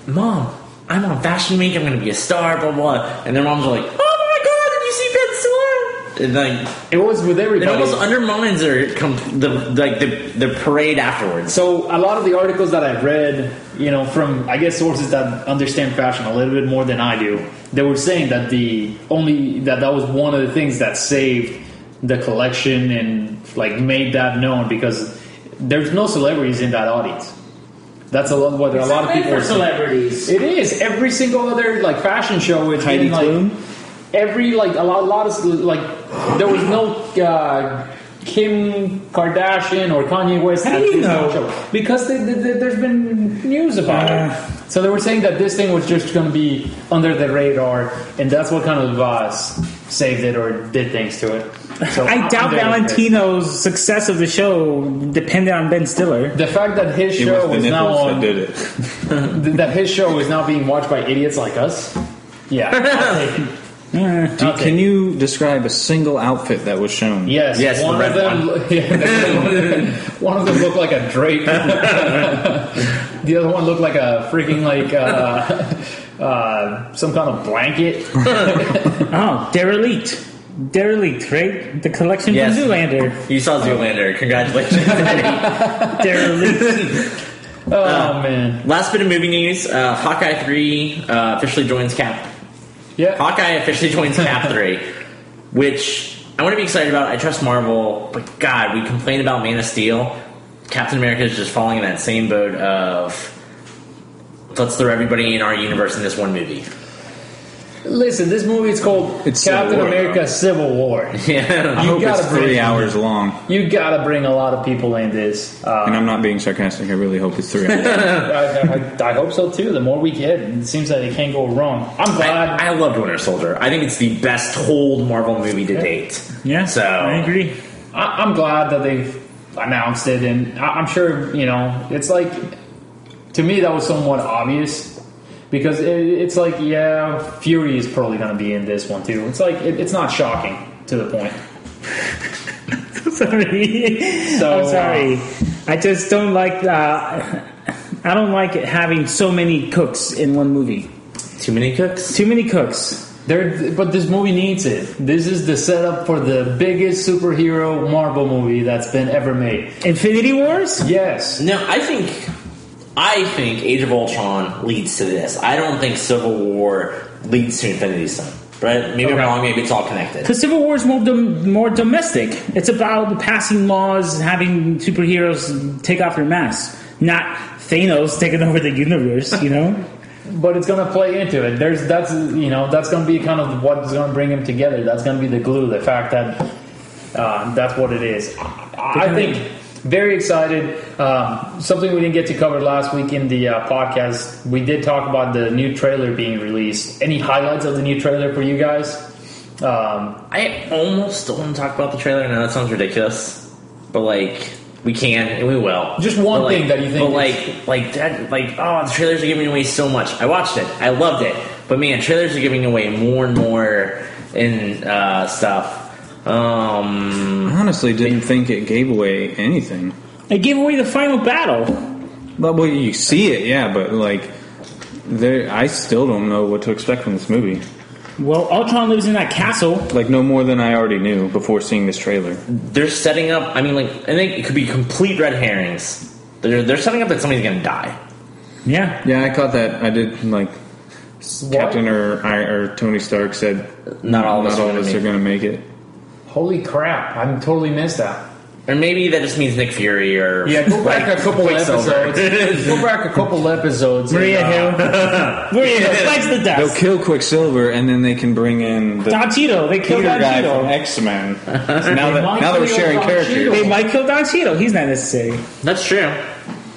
"Mom, I'm on Fashion Week. I'm going to be a star." Blah blah. And their moms were like, "Oh my God, did you see Ben Stiller?" And like It was with everybody. it almost undermines the parade afterwards. So a lot of the articles that I've read, from I guess sources that understand fashion a little bit more than I do, they were saying that that was one of the things that saved the collection and like made that known because there's no celebrities in that audience. That's what a lot of people are celebrities. It is every single other like fashion show. It's Heidi been like Klum? every like a lot of like there was no Kim Kardashian or Kanye West How at do you this know? show because there's been news about it. So they were saying that this thing was just going to be under the radar, and that's what kind of saved it or did things to it. So I doubt I'm very Valentino's success of the show depended on Ben Stiller. impressed. The fact that his It show was is the now nipples on, that did it. that his show is now being watched by idiots like us. Yeah, I'll take it. Can you describe a single outfit that was shown? Yes, Yes, one the of red them. One of them looked like a drape. The other one looked like a freaking some kind of blanket. Oh, Derelict, right? The collection Yes. from Zoolander. You saw Zoolander. Congratulations. Derelict. Oh man, Last bit of movie news. Hawkeye 3 officially joins Cap. yeah. Hawkeye officially joins Cap 3, which I want to be excited about. I trust Marvel, but God, we complain about Man of Steel. Captain America is just falling in that same boat of let's throw everybody in our universe in this one movie. Listen, this movie is called It's Captain Civil War, America: Civil War. Yeah. I hope gotta it's bring 3 it. hours long. You gotta bring a lot of people in this. And I'm not being sarcastic. I really hope it's 3 hours. I hope so too. The more we get, it seems like it can't go wrong. I'm glad. I loved Winter Soldier. I think it's the best told Marvel movie to date. Yeah, So I agree. I'm glad that they've announced it, and I'm sure it's like to me that was somewhat obvious because it's like Fury is probably going to be in this one too. It's like it's not shocking to the point. Sorry. So, I'm sorry. I just don't like. I don't like having so many cooks in one movie. too many cooks. Too many cooks. But this movie needs it. This is the setup for the biggest superhero Marvel movie that's been ever made. Infinity Wars. Yes. No, I think Age of Ultron leads to this. I don't think Civil War leads to Infinity Stone. Right? Maybe I'm wrong. Maybe it's all connected. Because Civil War is more domestic. It's about passing laws, having superheroes take off their masks, not Thanos taking over the universe. But it's going to play into it. That's going to be kind of what's going to bring them together. That's going to be the glue. The fact that that's what it is. I think very excited. Something we didn't get to cover last week in the podcast. We did talk about the new trailer being released. Any highlights of the new trailer for you guys? I almost don't want to talk about the trailer. I know that sounds ridiculous, but we can and we will. Just one thing that you think. But the trailers are giving away so much. I watched it. I loved it. But man, trailers are giving away more and more in stuff. I honestly didn't think it gave away anything. It gave away the final battle. Well, you see it, yeah, but I still don't know what to expect from this movie. Well, Ultron lives in that castle. No more than I already knew before seeing this trailer. They're setting up. I think it could be complete red herrings. They're setting up that somebody's going to die. Yeah. Yeah, I caught that. I did Captain or Tony Stark said Not all of us are going to make it. Holy crap! I totally missed that. Or maybe that just means Nick Fury or... Yeah, go back a couple Quicksilver. episodes. Go back a couple episodes. Maria Hill. Maria Hill fights the They'll dust. kill Quicksilver, and then they can bring in the Don Cheadle. They killed Peter Don guy from Cheadle. X-Men. So now that they're kill sharing Don characters. Cheadle. They might kill Don Cheadle. He's not necessary. That's true.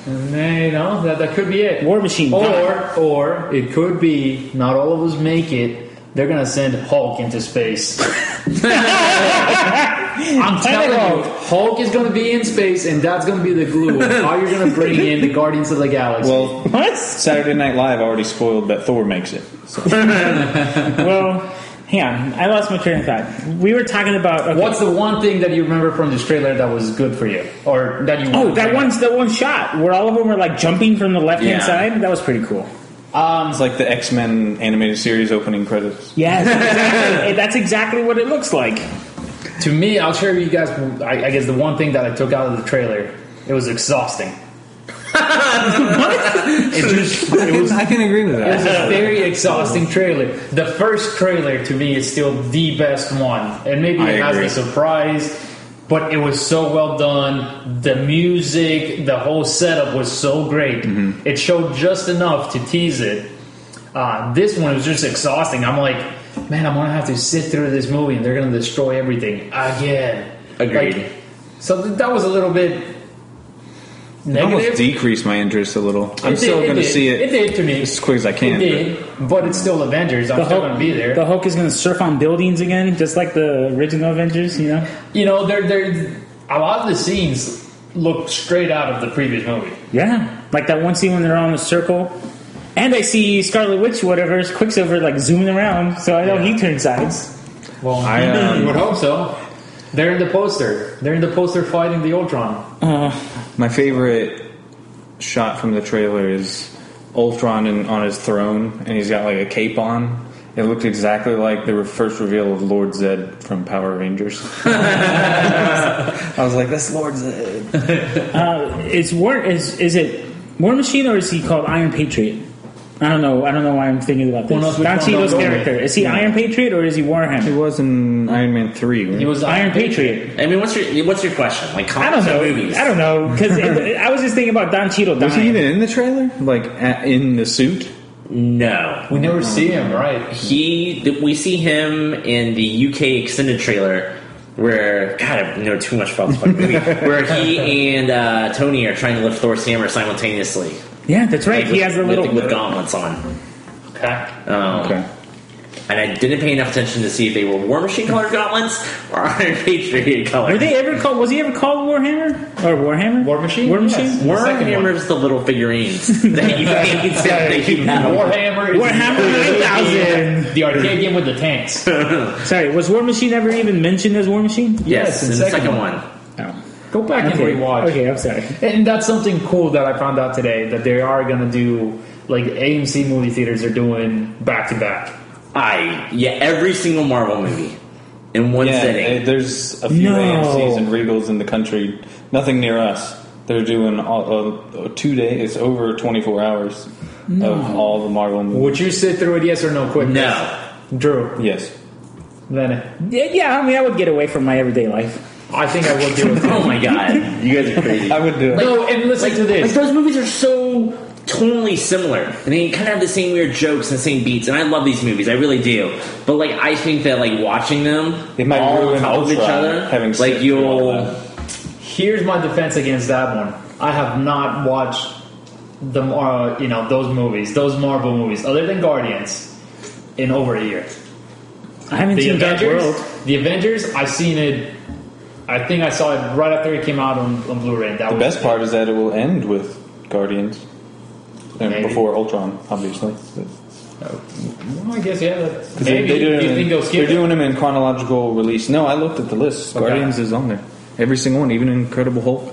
That could be it. War Machine. Or it could be not all of us make it. They're gonna send Hulk into space. I'm telling you, Hulk is gonna be in space, and that's gonna be the glue of how you're gonna bring in the Guardians of the Galaxy. Well, What? Saturday Night Live already spoiled that Thor makes it. So. Well, hang on. I lost my train of thought. We were talking about... Okay. what's the one thing that you remember from this trailer that was good for you, or that you? Oh, that one shot where all of them were like jumping from the left-hand Yeah. side. That was pretty cool. It's like the X-Men animated series opening credits. Yes, exactly. That's exactly what it looks like. To me, I'll share with you guys. I guess the one thing that I took out of the trailer, it was exhausting. It was I can agree with It was that. a very exhausting trailer. The first trailer to me is still the best one, and maybe I it has agree. the surprise, but it was so well done. The music, the whole setup was so great. Mm-hmm. It showed just enough to tease it. This one was just exhausting. I'm like, man, I'm gonna have to sit through this movie, and they're gonna destroy everything again. Agreed. Like, so that was a little bit It almost negative. decreased my interest a little. I'm It still did- going to did. see it It did to me. as quick as I can. It did, but it's still Avengers. I'm still going to be there. The Hulk is going to surf on buildings again, just like the original Avengers. You know. You know, they're a lot of the scenes look straight out of the previous movie. Yeah, like that one scene when they're on a circle, and I see Scarlet Witch, whatever, Quicksilver, like zooming around. So I know he turned sides. Well, I, you would hope so. They're in the poster. They're in the poster fighting the Ultron. My favorite shot from the trailer is Ultron on his throne, and he's got like a cape on. It looked exactly like the first reveal of Lord Zed from Power Rangers. I was like, "That's Lord Zed." Is it War Machine or is he called Iron Patriot? I don't know. I don't know why I'm thinking about Who this. knows which Don one Cheadle's they'll go character with? is he Iron Patriot or is he He Warhammer? was in Iron Man 3. Right? He was Iron Patriot. I mean, what's your question? Like, I don't comics know. or movies? I don't know because I was just thinking about Don Cheadle Was he dying. even in the trailer? Like in the suit? No. We never see him, right? We see him in the UK extended trailer where, God, I know too much about this fucking movie, where he and Tony are trying to lift Thor's hammer simultaneously. Yeah, that's right. Like, He has the little. with gauntlets on. Okay. Okay. And I didn't pay enough attention to see if they were War Machine colored gauntlets or Iron Patriot colored. Were they ever called? Was he ever called Warhammer or Warhammer? War Machine? War Yes. Machine. The second one. Warhammer's the little figurines that you have. Warhammer is Warhammer 9000. the arcade game with the tanks. Sorry, was War Machine ever even mentioned as War Machine? Yes, in the second one. Oh. Go back and rewatch. Okay, I'm sorry. And that's something cool that I found out today, that they are going to do, like AMC movie theaters are doing back to back. Every single Marvel movie in one setting. There's a few No. AMCs and Regals in the country. Nothing near us. They're doing 2 days. It's over 24 hours of all the Marvel movies. Would you sit through it, yes or no, quick? No. Drew, Yes. then Yeah, I mean, I would get away from my everyday life. I think I would do it. Oh my god, you guys are crazy. I would do it. No, and listen to Like this. those movies are so tonally similar, and they kind of have the same weird jokes and the same beats. And I love these movies, I really do. But like, I think that like watching them It might all on ruin top of each Ultron, other, having like sit through all you'll. that. Here's my defense against that one. I have not watched those movies, those Marvel movies, other than Guardians, in over a year. I haven't seen Dark World. The Avengers, I seen it. I think I saw it right after it came out on Blu-ray. That The was best part is that it will end with Guardians. And Maybe. before Ultron, obviously. Well, I guess yeah. Because Maybe. they Do you think they'll they're skip it? doing them in chronological release. No, I looked at the list. Okay. Guardians is on there. Every single one, even Incredible Hulk.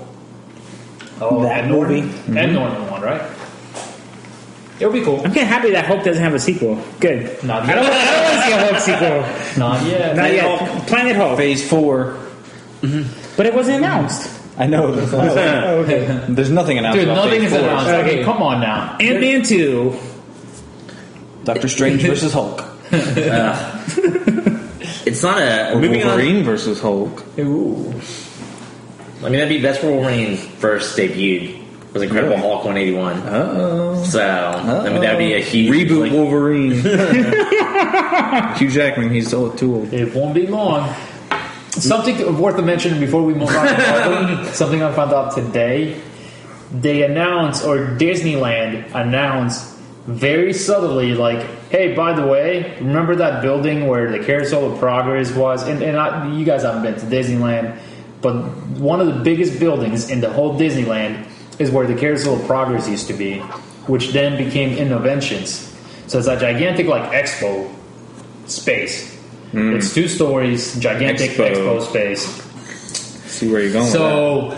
Oh, That Ed Norton? movie. Mm-hmm. Ed Norton one, right? It'll be cool. I'm kind of happy that Hulk doesn't have a sequel. Good. Not I don't yet. want to see a Hulk sequel. Not yet. Not yet. Planet Hulk. Phase 4. But it wasn't announced. I know. Okay. There's nothing announced Dude, about nothing Phase is 4. announced. I Okay. mean, come on now. Ant-Man 2. Doctor Strange versus Hulk. It's not a Or moving on. Wolverine versus Hulk. Ooh. I mean, that's where Wolverine first debuted. Was Incredible Hulk 181. So, I mean, that would be a huge... Reboot Wolverine. Hugh Jackman, he's too old. It won't be long. Something worth a mention before we move on to Marvel, something I found out today. They announced, or Disneyland announced very subtly, like, hey, by the way, remember that building where the Carousel of Progress was? And you guys haven't been to Disneyland, but one of the biggest buildings in the whole Disneyland is where the Carousel of Progress used to be, which then became Innoventions. So it's a gigantic, like, expo space. It's 2 stories, gigantic expo space. See where you're going So,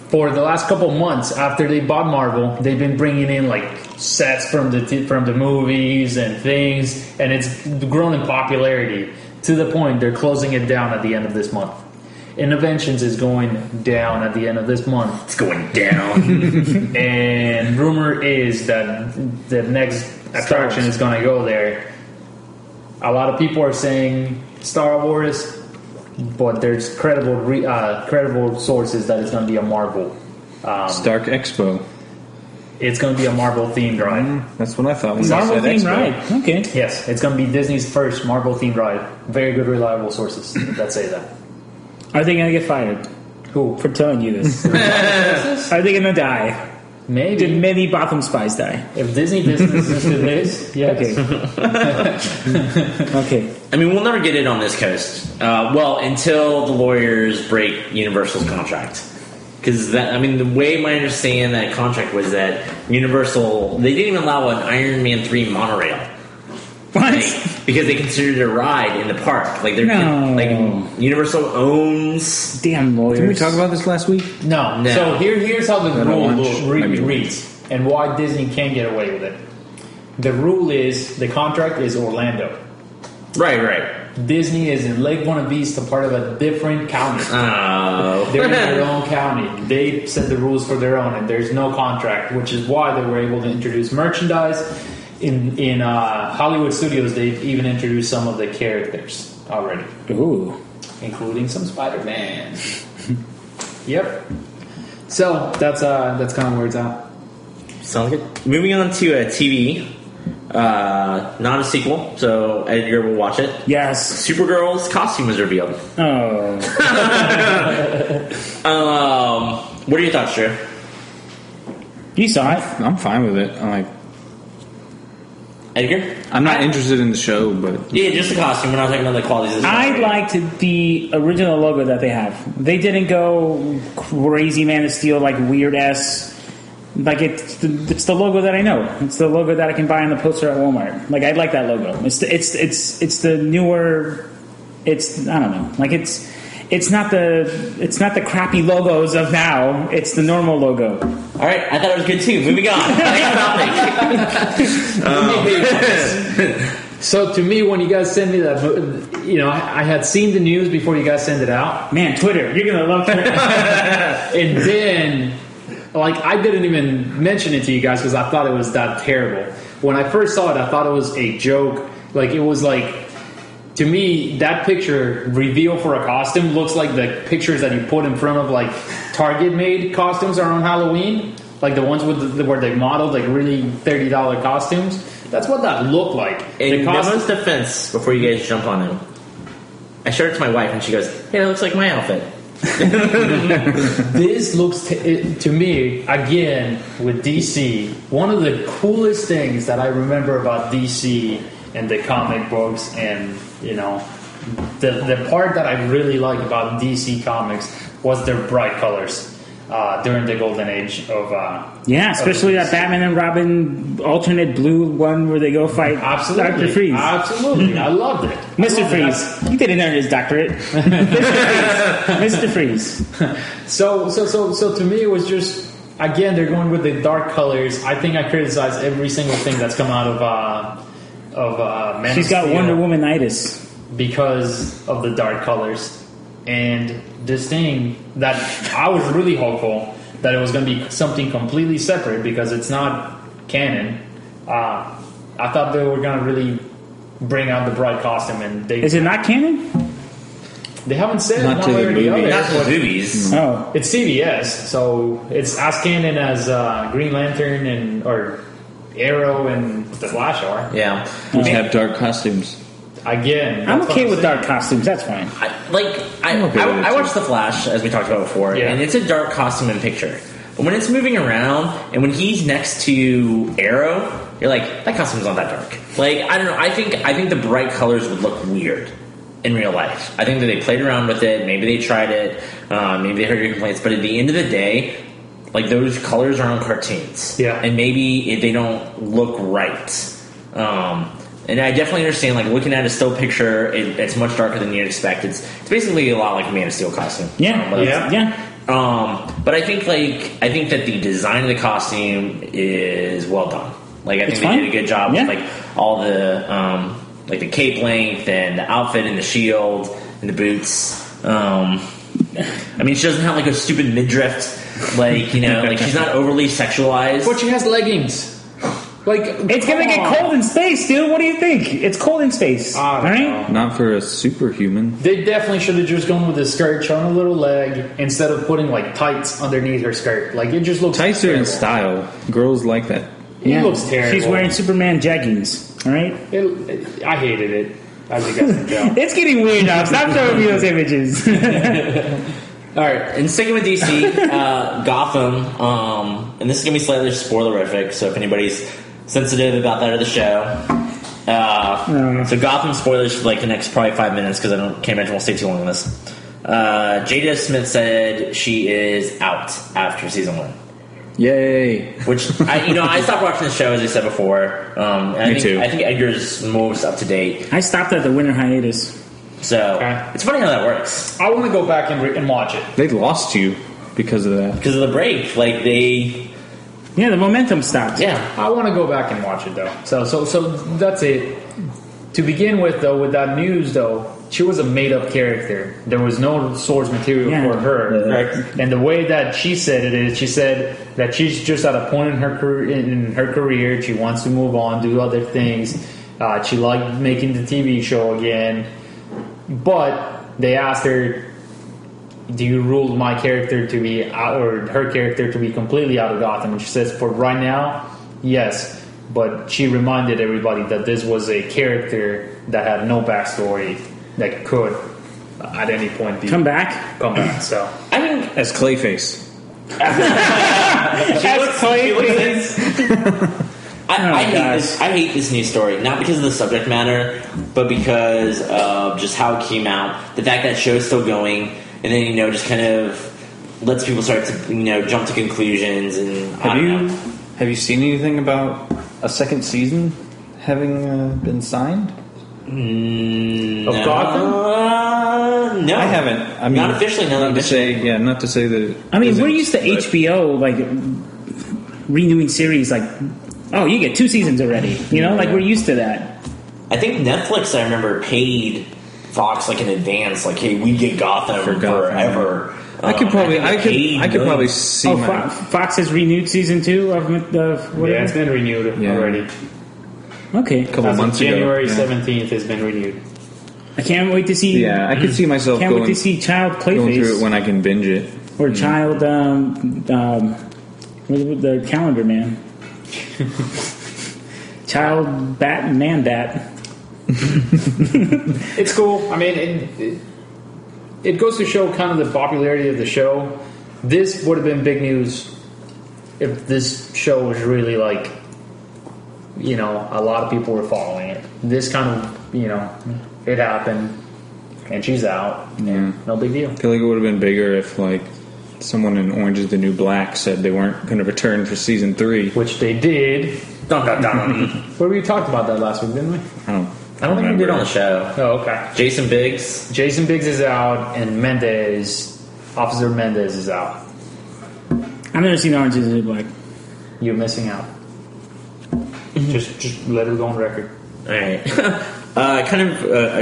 for the last couple months after they bought Marvel, they've been bringing in, like, sets from the movies and things, and it's grown in popularity to the point they're closing it down at the end of this month. Innoventions is going down at the end of this month. It's going down. And rumor is that the next attraction is going to go there. A lot of people are saying Star Wars, but there's credible sources that it's going to be a Marvel. Stark Expo. It's going to be a Marvel themed ride. That's what I thought. When Marvel you said themed Expo. ride. Okay. Yes, it's going to be Disney's first Marvel themed ride. Very good, reliable sources that say that. Are they going to get fired? Who? For telling you this. Are they going to die? Maybe. Did many Gotham spies die? If Disney business is to this, yes. Okay. I mean, we'll never get it on this coast. Until the lawyers break Universal's contract. Because, the way I understand that contract was that Universal, they didn't even allow an Iron Man 3 monorail. What? Because they considered it a ride in the park. Like, Universal owns... Damn lawyers. Didn't we talk about this last week? No. No. So here's how the rule Maybe reads, and why Disney can't get away with it. The rule is the contract is Orlando. Right. Disney is in Lake Buena Vista, part of a different county. Oh. They're in their own county. They set the rules for their own, and there's no contract, which is why they were able to introduce merchandise. In Hollywood Studios, they've even introduced some of the characters already. Ooh. Including some Spider-Man. Yep. So that's kind of where it's at. Sounds good. Moving on to a TV. Not a sequel, so Edgar will watch it. Yes. Supergirl's costume was revealed. Oh. What are your thoughts, Drew? You saw it. I'm fine with it. Edgar? I'm not interested in the show, but Yeah, just the costume. We're not talking about the qualities. I liked the original logo that they have. They didn't go crazy Man of Steel, like weird ass. Like it's the logo that I know. It's the logo that I can buy on the poster at Walmart. Like I like that logo. It's the newer. It's I don't know. Like it's not the crappy logos of now. It's the normal logo. All right, I thought it was good too. Moving on. Next topic. So to me, when you guys send me that, I had seen the news before you guys send it out. Man, Twitter. You're gonna love Twitter. And then, I didn't even mention it to you guys because I thought it was that terrible. When I first saw it, I thought it was a joke. To me, that picture reveal for a costume looks like the pictures that you put in front of Target-made costumes are on Halloween, like the ones where they modeled really $30 costumes. That's what that looked like. In Demo's defense, before you guys jump on him, I showed it to my wife, and she goes, "Hey, that looks like my outfit." This looks to me, again with DC, one of the coolest things that I remember about DC and the comic books, and the part that I really like about DC Comics was their bright colors during the golden age of especially that Batman and Robin alternate blue one where they go fight Dr. Freeze. Absolutely, I loved it. Mr. Freeze, he didn't earn his doctorate. Mr. Freeze. So to me, it was just, again, they're going with the dark colors. I think I criticize every single thing that's come out of Man She's of got Steel Wonder Womanitis because of the dark colors. And this thing that I was really hopeful that it was going to be something completely separate because it's not canon. I thought they were going to really bring out the bright costume, and they. Is it not canon? They haven't said Not one to way the or the movie. other. Not to the movies. Oh, It's CBS, so it's as canon as Green Lantern or Arrow and the Flash are. Yeah. Which have dark costumes. Again, I'm that's okay what with saying. dark costumes. That's fine. I watched The Flash, as we talked about before, Yeah. and it's a dark costume and picture. But when it's moving around, and when he's next to Arrow, you're like, that costume's not that dark. Like, I don't know. I think the bright colors would look weird in real life. I think that they played around with it. Maybe they tried it. Maybe they heard your complaints. But at the end of the day, like, those colors are on cartoons. Yeah. And maybe they don't look right. And I definitely understand, like, looking at a still picture, it's much darker than you'd expect. It's basically a lot like a Man of Steel costume. Yeah. But I think that the design of the costume is well done. Like, I think they did a good job with, like, all the like the cape length and the outfit and the shield and the boots. I mean, she doesn't have like a stupid midriff, like, you know, like she's not overly sexualized. But she has leggings. Like, It's gonna get cold in space, dude. What do you think? It's cold in space. All right. Not for a superhuman. They definitely should have just gone with the skirt, showing a little leg, instead of putting like tights underneath her skirt. Like, it just looks Tights are in terrible. style. Girls like that. It looks terrible. She's wearing Superman jeggings. All right. I hated it. As you guys can tell. It's getting weird now. Stop showing me those images. All right, and sticking with DC, Gotham, and this is going to be slightly spoilerific, so if anybody's sensitive about that or the show. So Gotham spoilers for like the next probably 5 minutes, because can't imagine we'll stay too long on this. Jada Smith said she is out after season 1. Yay. Which, I stopped watching the show, as I said before. Me too. I think Edgar's most up to date. I stopped at the winter hiatus. So, Okay. it's funny how that works. I want to go back and watch it. They lost you because of that. Because of the break. Like, Yeah, the momentum stopped. yeah. I want to go back and watch it though. So that's it. To begin with, though, with that news, though, she was a made-up character. There was no source material for her. Right. And the way that she said it is, she said that she's just at a point in her career. She wants to move on, do other things. She liked making the TV show again. But they asked her, do you rule my character to be out, or her character to be completely out of Gotham? And she says, for right now, yes. But she reminded everybody that this was a character that had no backstory that could, at any point, Come back. So I mean, As Clayface. I hate this news story, not because of the subject matter, but because of just how it came out. The fact that show's still going, and then just kind of lets people start to jump to conclusions. And Have you seen anything about a second season having been signed? of Gotham. No, I haven't. I mean, not officially. Not to say that. I mean, we're isn't, used to but- HBO like renewing series. Like, oh, you get 2 seasons already. Like we're used to that. I think Netflix, I remember, paid Fox like in advance. Like, hey, we get Gotham For Gotham, forever. I could probably see. Oh, my, Fox has renewed season 2 of whatever. Yeah, it's been renewed Yeah. already. Okay, a couple As of months ago. January yeah. 17th has been renewed. I can't wait to see. Yeah, I could see myself Can't going wait to see Child through it Clayface when I can binge it. or Child the Calendar Man. Child Bat Man Bat. It's cool. I mean, it goes to show kind of the popularity of the show. This would have been big news if this show was really like, a lot of people were following it. This kind of, it happened, and she's out. Yeah. No big deal. I feel like it would have been bigger if someone in Orange Is the New Black said they weren't going to return for season 3. Which they did. Dun, dun, dun. Well, we talked about that last week, didn't we? I don't I don't think we did on the show. Oh, okay. Jason Biggs. Jason Biggs is out, and Officer Mendez is out. I've never seen Orange Is the New Black. You're missing out. Just let it go on record. All right.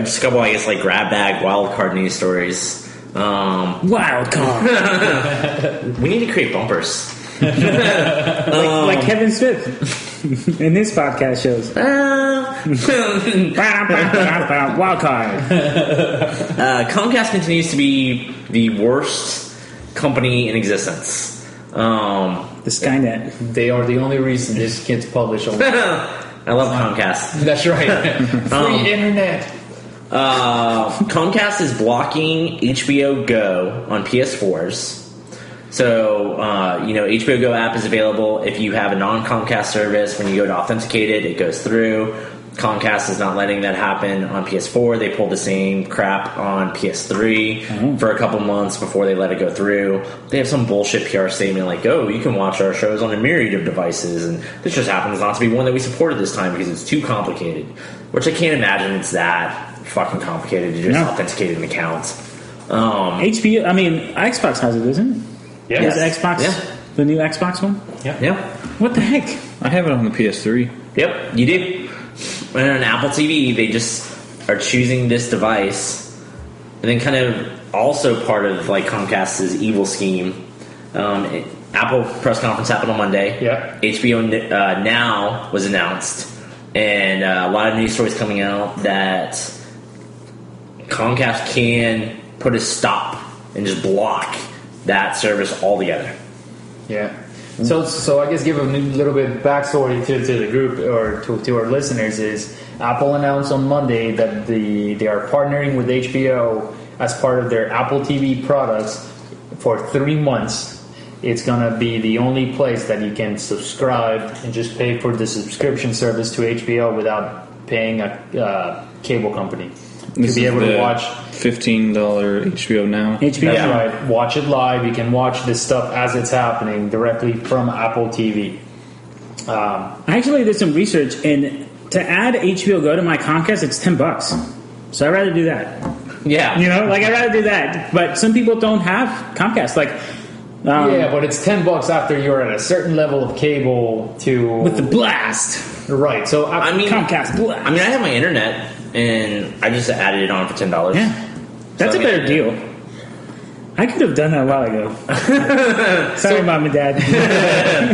Just a couple, I guess, like grab bag wild card news stories. Wild card. We need to create bumpers. like Kevin Smith in his podcast shows. Wild card. Comcast continues to be the worst company in existence. The Skynet. They are the only reason this gets published. On I love Comcast. That's right. Free internet. Comcast is blocking HBO Go on PS4s. So, HBO Go app is available if you have a non-Comcast service. When you go to authenticate it, it goes through. Comcast is not letting that happen on PS4. They pulled the same crap on PS3 for a couple months before they let it go through. They have some bullshit PR statement like, oh, you can watch our shows on a myriad of devices, and this just happens not to be one that we supported this time because it's too complicated. Which I can't imagine it's that fucking complicated to just authenticate an account. HBO, Xbox has it, isn't it? Yeah. Is Xbox the new Xbox one? Yeah. What the heck? I have it on the PS3. Yep, you do. And on Apple TV, they just are choosing this device, and then kind of also part of like Comcast's evil scheme. Apple press conference happened on Monday. Yeah. HBO Now was announced, and a lot of news stories coming out that Comcast can put a stop and just block that service altogether. Yeah. So I guess give a little bit of backstory to the group or to our listeners is Apple announced on Monday that they are partnering with HBO as part of their Apple TV products for 3 months. It's going to be the only place that you can subscribe and just pay for the subscription service to HBO without paying a cable company. This to be able to watch $15 HBO Now. HBO. That's right. Watch it live. You can watch this stuff as it's happening directly from Apple TV. I actually did some research, and to add HBO Go to my Comcast, it's $10. So I'd rather do that. Yeah. I'd rather do that. But some people don't have Comcast. Yeah, but it's $10 after you're at a certain level of cable to with the blast. Right. So Comcast blast. I have my internet, and I just added it on for $10. Yeah, that's a better deal. I could have done that a while ago. Sorry, Mom and Dad.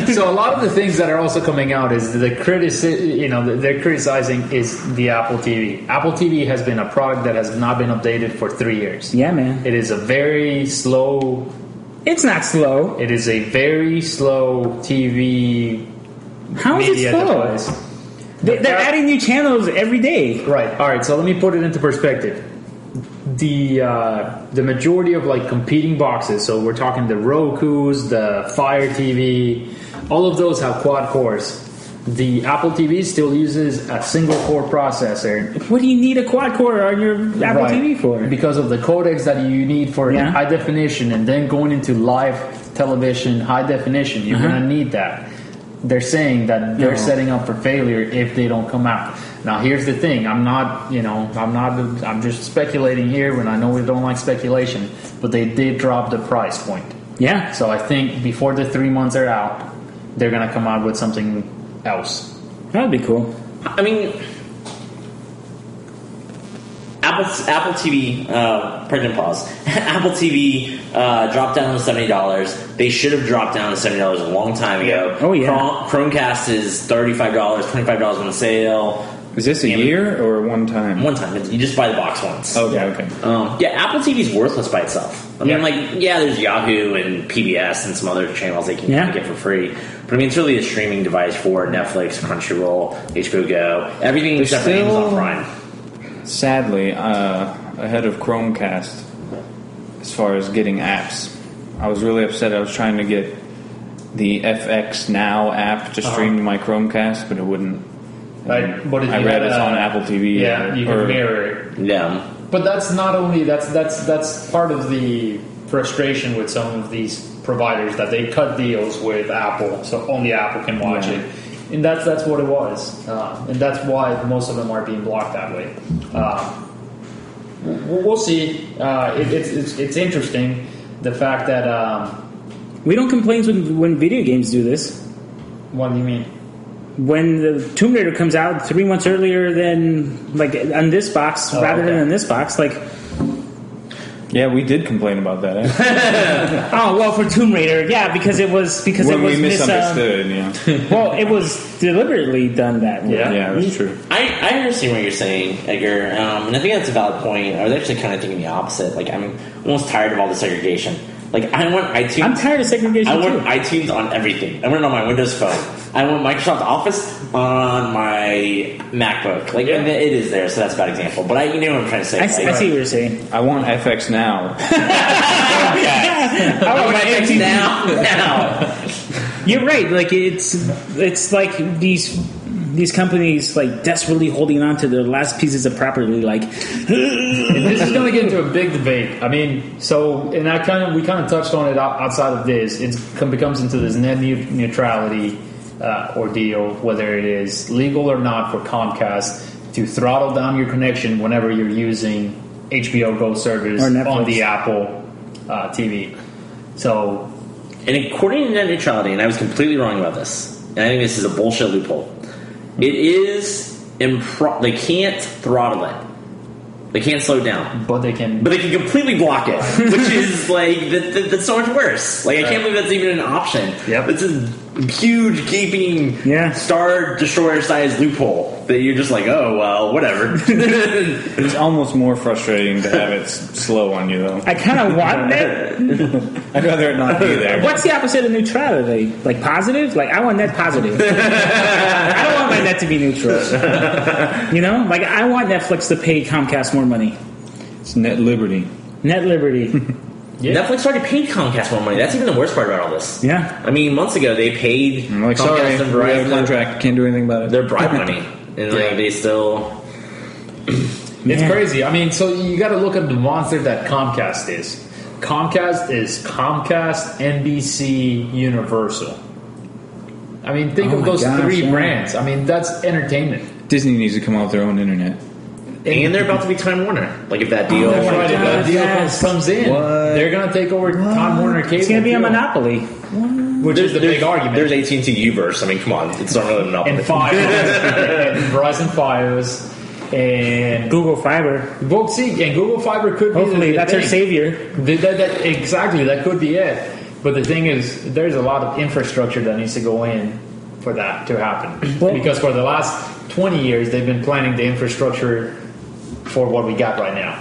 So a lot of the things that are also coming out is they're criticizing is the Apple TV. Apple TV has been a product that has not been updated for 3 years. Yeah, man. It is a very slow. It's not slow. It is a very slow TV. How is it slow? Device. They're adding new channels every day. Right. All right. So let me put it into perspective. The majority of like competing boxes. So we're talking the Roku's, the Fire TV. All of those have quad cores. The Apple TV still uses a single core processor. What do you need a quad core on your Apple TV for? Because of the codecs that you need for high definition, and then going into live television high definition, you're going to need that. They're saying that they're setting up for failure if they don't come out. Now, here's the thing. I'm just speculating here when I know we don't like speculation, but they did drop the price point. Yeah. So I think before the 3 months are out, they're going to come out with something else. That'd be cool. Apple TV, pregnant pause. Apple TV dropped down to $70. They should have dropped down to $70 a long time ago. Oh, yeah. Chromecast is $35, $25 on sale. Is this a year or one time? One time. You just buy the box once. Okay. Apple TV is worthless by itself. There's Yahoo and PBS and some other channels they can get for free. But it's really a streaming device for Netflix, Crunchyroll, HBO Go, everything except for Amazon Prime. Sadly, ahead of Chromecast as far as getting apps. I was really upset. I was trying to get the FX Now app to stream to my Chromecast, but it wouldn't. But if I read it's on Apple TV. Yeah, you can mirror it. Yeah. But that's not only that's part of the frustration with some of these providers that they cut deals with Apple, so only Apple can watch it. And that's what it was, and that's why most of them are being blocked that way. We'll see. It's interesting the fact that we don't complain when video games do this. What do you mean? When the Tomb Raider comes out 3 months earlier than on this box rather than on this box, Yeah, we did complain about that. Oh well, for Tomb Raider, yeah, because it was When we misunderstood, well, it was deliberately done that way. Yeah, that's true. I understand what you're saying, Edgar, and I think that's a valid point. I was actually kind of thinking the opposite. Like, I'm almost tired of all the segregation. Like, I want iTunes. I'm tired of segregation. I want iTunes on everything. I want it on my Windows Phone. I want Microsoft Office on my MacBook. Like, and it is there, so that's a bad example. But you know what I'm trying to say. I see what you're saying. I want FX now. I want my FX now. You're right. Like it's like these companies like desperately holding on to their last pieces of property. Like, And this is going to get into a big debate. I mean, we kind of touched on it outside of this. It becomes into this net neutrality ordeal, whether it is legal or not for Comcast to throttle down your connection whenever you're using HBO Go service on the Apple TV. So, and according to net neutrality, and I was completely wrong about this, and I think this is a bullshit loophole. It is they can't throttle it. They can't slow it down. But they can completely block it, which is like that's so much worse. Like, I can't believe that's even an option. Yep. It's a huge gaping Star Destroyer sized loophole that you're just like, oh well, whatever. It's almost more frustrating to have it slow on you, though. I kind of want net. I'd rather it not be there. What's the opposite of neutrality? Like positive? Like, I want net positive. I don't want my net to be neutral. You know, like, I want Netflix to pay Comcast more money. It's net liberty. Net liberty. Yeah. Netflix already paid Comcast more money. That's even the worst part about all this. Yeah. I mean, months ago they paid Comcast sorry, and Verizon. We have a contract. Can't do anything about it. Their bribe money, and like they still. It's crazy. I mean, so you got to look at the monster that Comcast is. Comcast is Comcast, NBC, Universal. I mean, think of those three brands. I mean, that's entertainment. Disney needs to come out with their own internet. And they're about to be Time Warner. Like, if that deal, If that deal comes in, they're going to take over Time Warner Cable. It's going to be a monopoly. Which is the big argument. There's AT&T Uverse. I mean, come on, it's not really a monopoly. And Fios, and Verizon Fios, and Google Fiber. Well, see, and Google Fiber could be hopefully that's our savior. Exactly, that could be it. But the thing is, there's a lot of infrastructure that needs to go in for that to happen. Because for the last 20 years, they've been planning the infrastructure for what we got right now.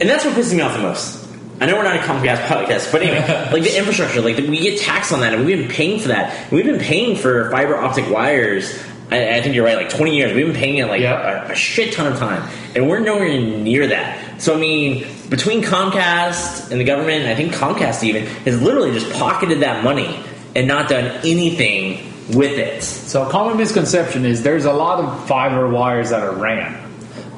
And that's what pisses me off the most. I know we're not a Comcast podcast, but anyway, like the infrastructure, like we get taxed on that, and we've been paying for that. We've been paying for fiber optic wires. I think you're right, like 20 years. We've been paying it like a shit ton of time, and we're nowhere near that. So I mean, between Comcast and the government, I think Comcast even has literally just pocketed that money and not done anything with it. So a common misconception is there's a lot of fiber wires that are ran,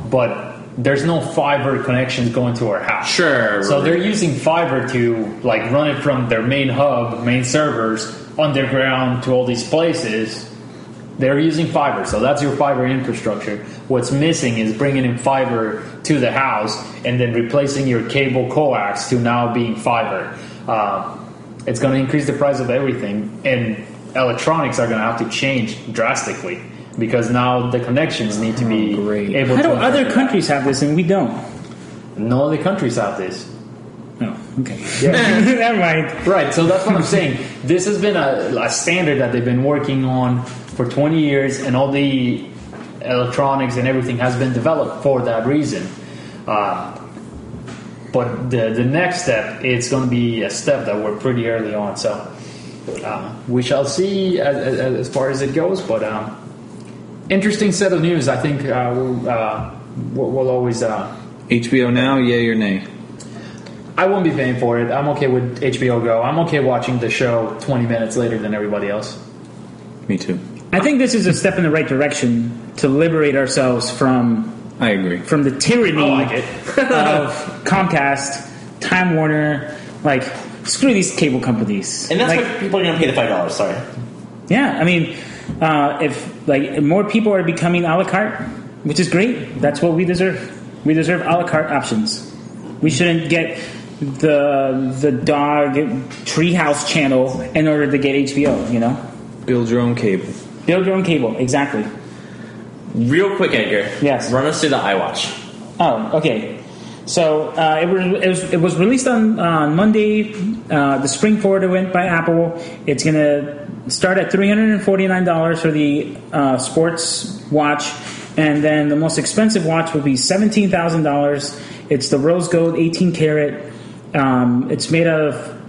but there's no fiber connections going to our house. Sure. So they're using fiber to like run it from their main hub, main servers, underground to all these places. They're using fiber, so that's your fiber infrastructure. What's missing is bringing in fiber to the house and then replacing your cable coax to now being fiber. It's going to increase the price of everything, and electronics are going to have to change drastically. Because now the connections need to be able to... How do other countries have this and we don't? No other countries have this. Oh, okay. Yeah. Never mind. Right, so that's what I'm saying. This has been a standard that they've been working on for 20 years, and all the electronics and everything has been developed for that reason. But the next step, it's going to be a step that we're pretty early on. So we shall see as far as it goes, but... interesting set of news. I think we'll always... HBO Now, yay or nay? I won't be paying for it. I'm okay with HBO Go. I'm okay watching the show 20 minutes later than everybody else. Me too. I think this is a step in the right direction to liberate ourselves from... I agree. From the tyranny of Comcast, Time Warner, like, screw these cable companies. And that's like, why people are going to pay the $5, sorry. Yeah, I mean... if like more people are becoming a la carte, which is great, that's what we deserve. We deserve a la carte options. We shouldn't get the dog treehouse channel in order to get HBO. You know, build your own cable. Build your own cable, exactly. Real quick, Edgar. Yes. Run us through the iWatch. Oh, okay. So it was released on Monday. The spring forward went by Apple. It's going to start at $349 for the sports watch, and then the most expensive watch would be $17,000. It's the rose gold 18 karat. It's made out of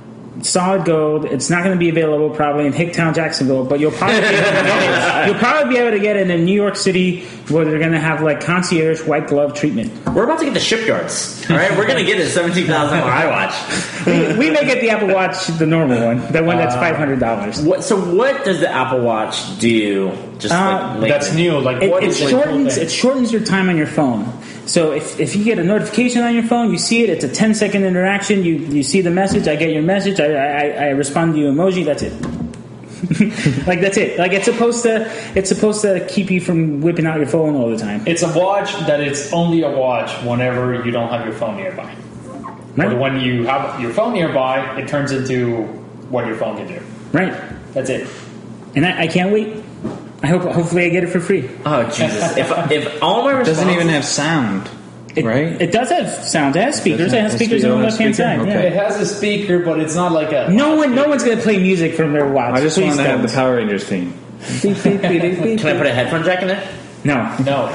solid gold. It's not going to be available probably in Hicktown, Jacksonville, but you'll probably be able to get it in New York City, where they're going to have like concierge white glove treatment. We're about to get the shipyards. All right, we're going to get a $17,000 iWatch. We may get the Apple Watch, the normal one, the one that's $500. What does the Apple Watch do? Just that's new. Like it shortens your time on your phone. So if you get a notification on your phone, you see it. It's a 10-second interaction. You see the message. I get your message. I respond to you emoji. That's it. Like that's it. Like it's supposed to keep you from whipping out your phone all the time. It's a watch that it's only a watch whenever you don't have your phone nearby. Right. But when you have your phone nearby, it turns into what your phone can do. Right. That's it. And I can't wait. Hopefully I get it for free. Oh Jesus! If all my responses, doesn't even have sound, right? It does have sound. It has speakers. It has speakers on the left hand side. Okay. Yeah. It has a speaker, but it's not like a. No one's going to play music from their watch. I just want to have don't. the Power Rangers theme. can I put a headphone jack in there? No.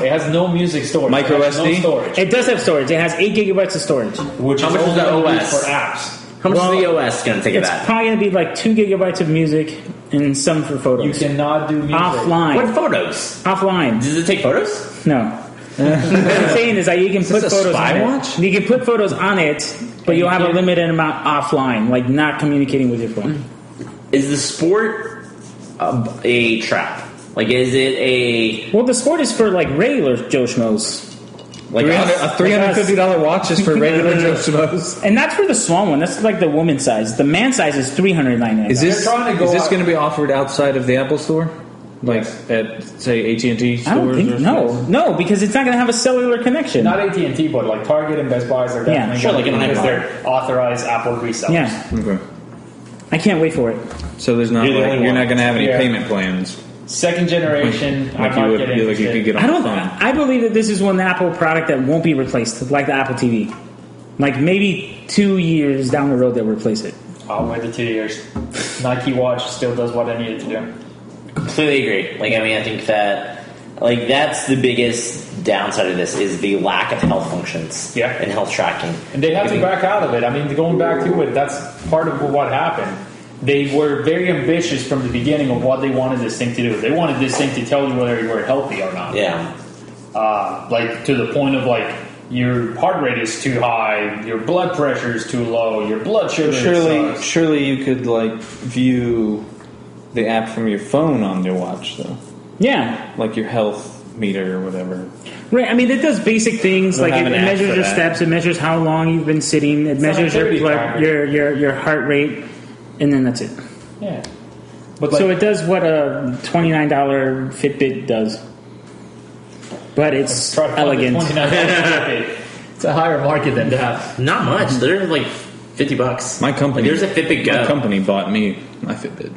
It has no music storage. Micro it has SD? No storage. It does have storage. It has 8 gigabytes of storage. Which How is much is only the only OS? for apps. How much is the OS going to take of It's that? probably going to be like 2 gigabytes of music and some for photos. You cannot do music. Offline. What photos? Offline. Does it take photos? No. What I'm saying is that you can put this a photos spy on it. watch? You can put photos on it, but you'll have a limited amount offline, like not communicating with your phone. Is the sport a trap? Like, is it a Well, the sport is for like regular Joe Schmoes. like A $350 watch is for regular Joe Schmoes. And that's for the small one. That's like the woman's size. The man size is $399. Is this They're trying to go out- going to be offered outside of the Apple Store, like at say AT&T stores? I don't think no, because it's not going to have a cellular connection. Not AT&T, but like Target and Best Buys are definitely sure, like an because iPhone. they're authorized Apple resellers. Yeah, Okay. I can't wait for it. So there's not You're the only you're one. not going to have any Yeah. payment plans. Second generation, I Like you might would, get like you interested. could get on I the don't. phone. I believe that this is one Apple product that won't be replaced, like the Apple TV. Like maybe 2 years down the road they'll replace it. I'll wait the 2 years. Nike watch still does what I need it to do. completely agree. Like, I mean, I think that like that's the biggest downside of this is the lack of health functions and health tracking. And they have to back out of it. I mean, going back to it, that's part of what happened. They were very ambitious from the beginning of what they wanted this thing to do. They wanted this thing to tell you whether you were healthy or not. Yeah. Like to the point of like your heart rate is too high, your blood pressure is too low, your blood sugar sucks. Surely you could like view the app from your phone on your watch though. Yeah. Like your health meter or whatever. Right. I mean, it does basic things Don't like have it an app measures for your that. steps, it measures how long you've been sitting, it measures your activity blood, tracker. your heart rate, and then that's it. Yeah. But like, So it does what a $29 Fitbit does, but it's try to find the elegant. $29 it's a higher market than that. Not much. They're like $50. My company, Like, there's a Fitbit Go. My company bought me my Fitbit.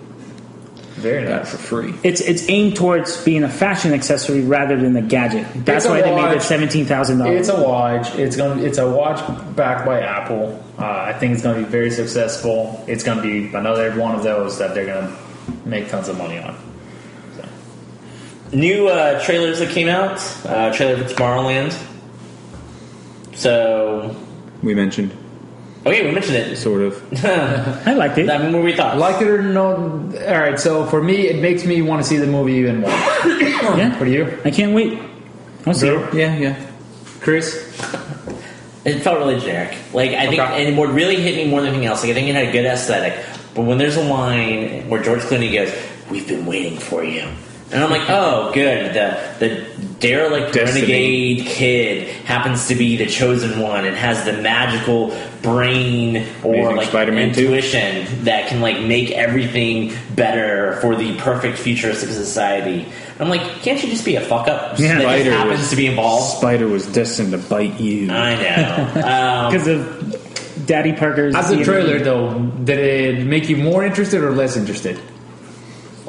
Very Got it nice. for free. It's aimed towards being a fashion accessory rather than a gadget. That's It's a why they made it watch. $17,000. It's a watch. It's a watch backed by Apple. I think it's going to be very successful. It's going to be another one of those that they're going to make tons of money on. New trailers that came out. Trailer for Tomorrowland. So, We mentioned okay, we mentioned it. sort of. I liked it. I mean, what were we thoughts? Like it or no, all right. So for me, it makes me want to see the movie even more. Yeah. For you, I can't wait. I'll see it. Yeah. Chris? It felt really generic. Like, I think, Okay. and what really hit me more than anything else, like, I think it had a good aesthetic. But when there's a line where George Clooney goes, "We've been waiting for you," and I'm like, "Oh, good." The derelict Destiny. renegade kid happens to be the chosen one and has the magical brain or Amazing like Spider-Man 2. intuition that can like make everything better for the perfect futuristic society. I'm like, can't you just be a fuck up Yeah. that just Spider happens was- to be involved? Spider was destined to bite you. I know. Because of Daddy Parker's As a DNA. trailer, though, did it make you more interested or less interested?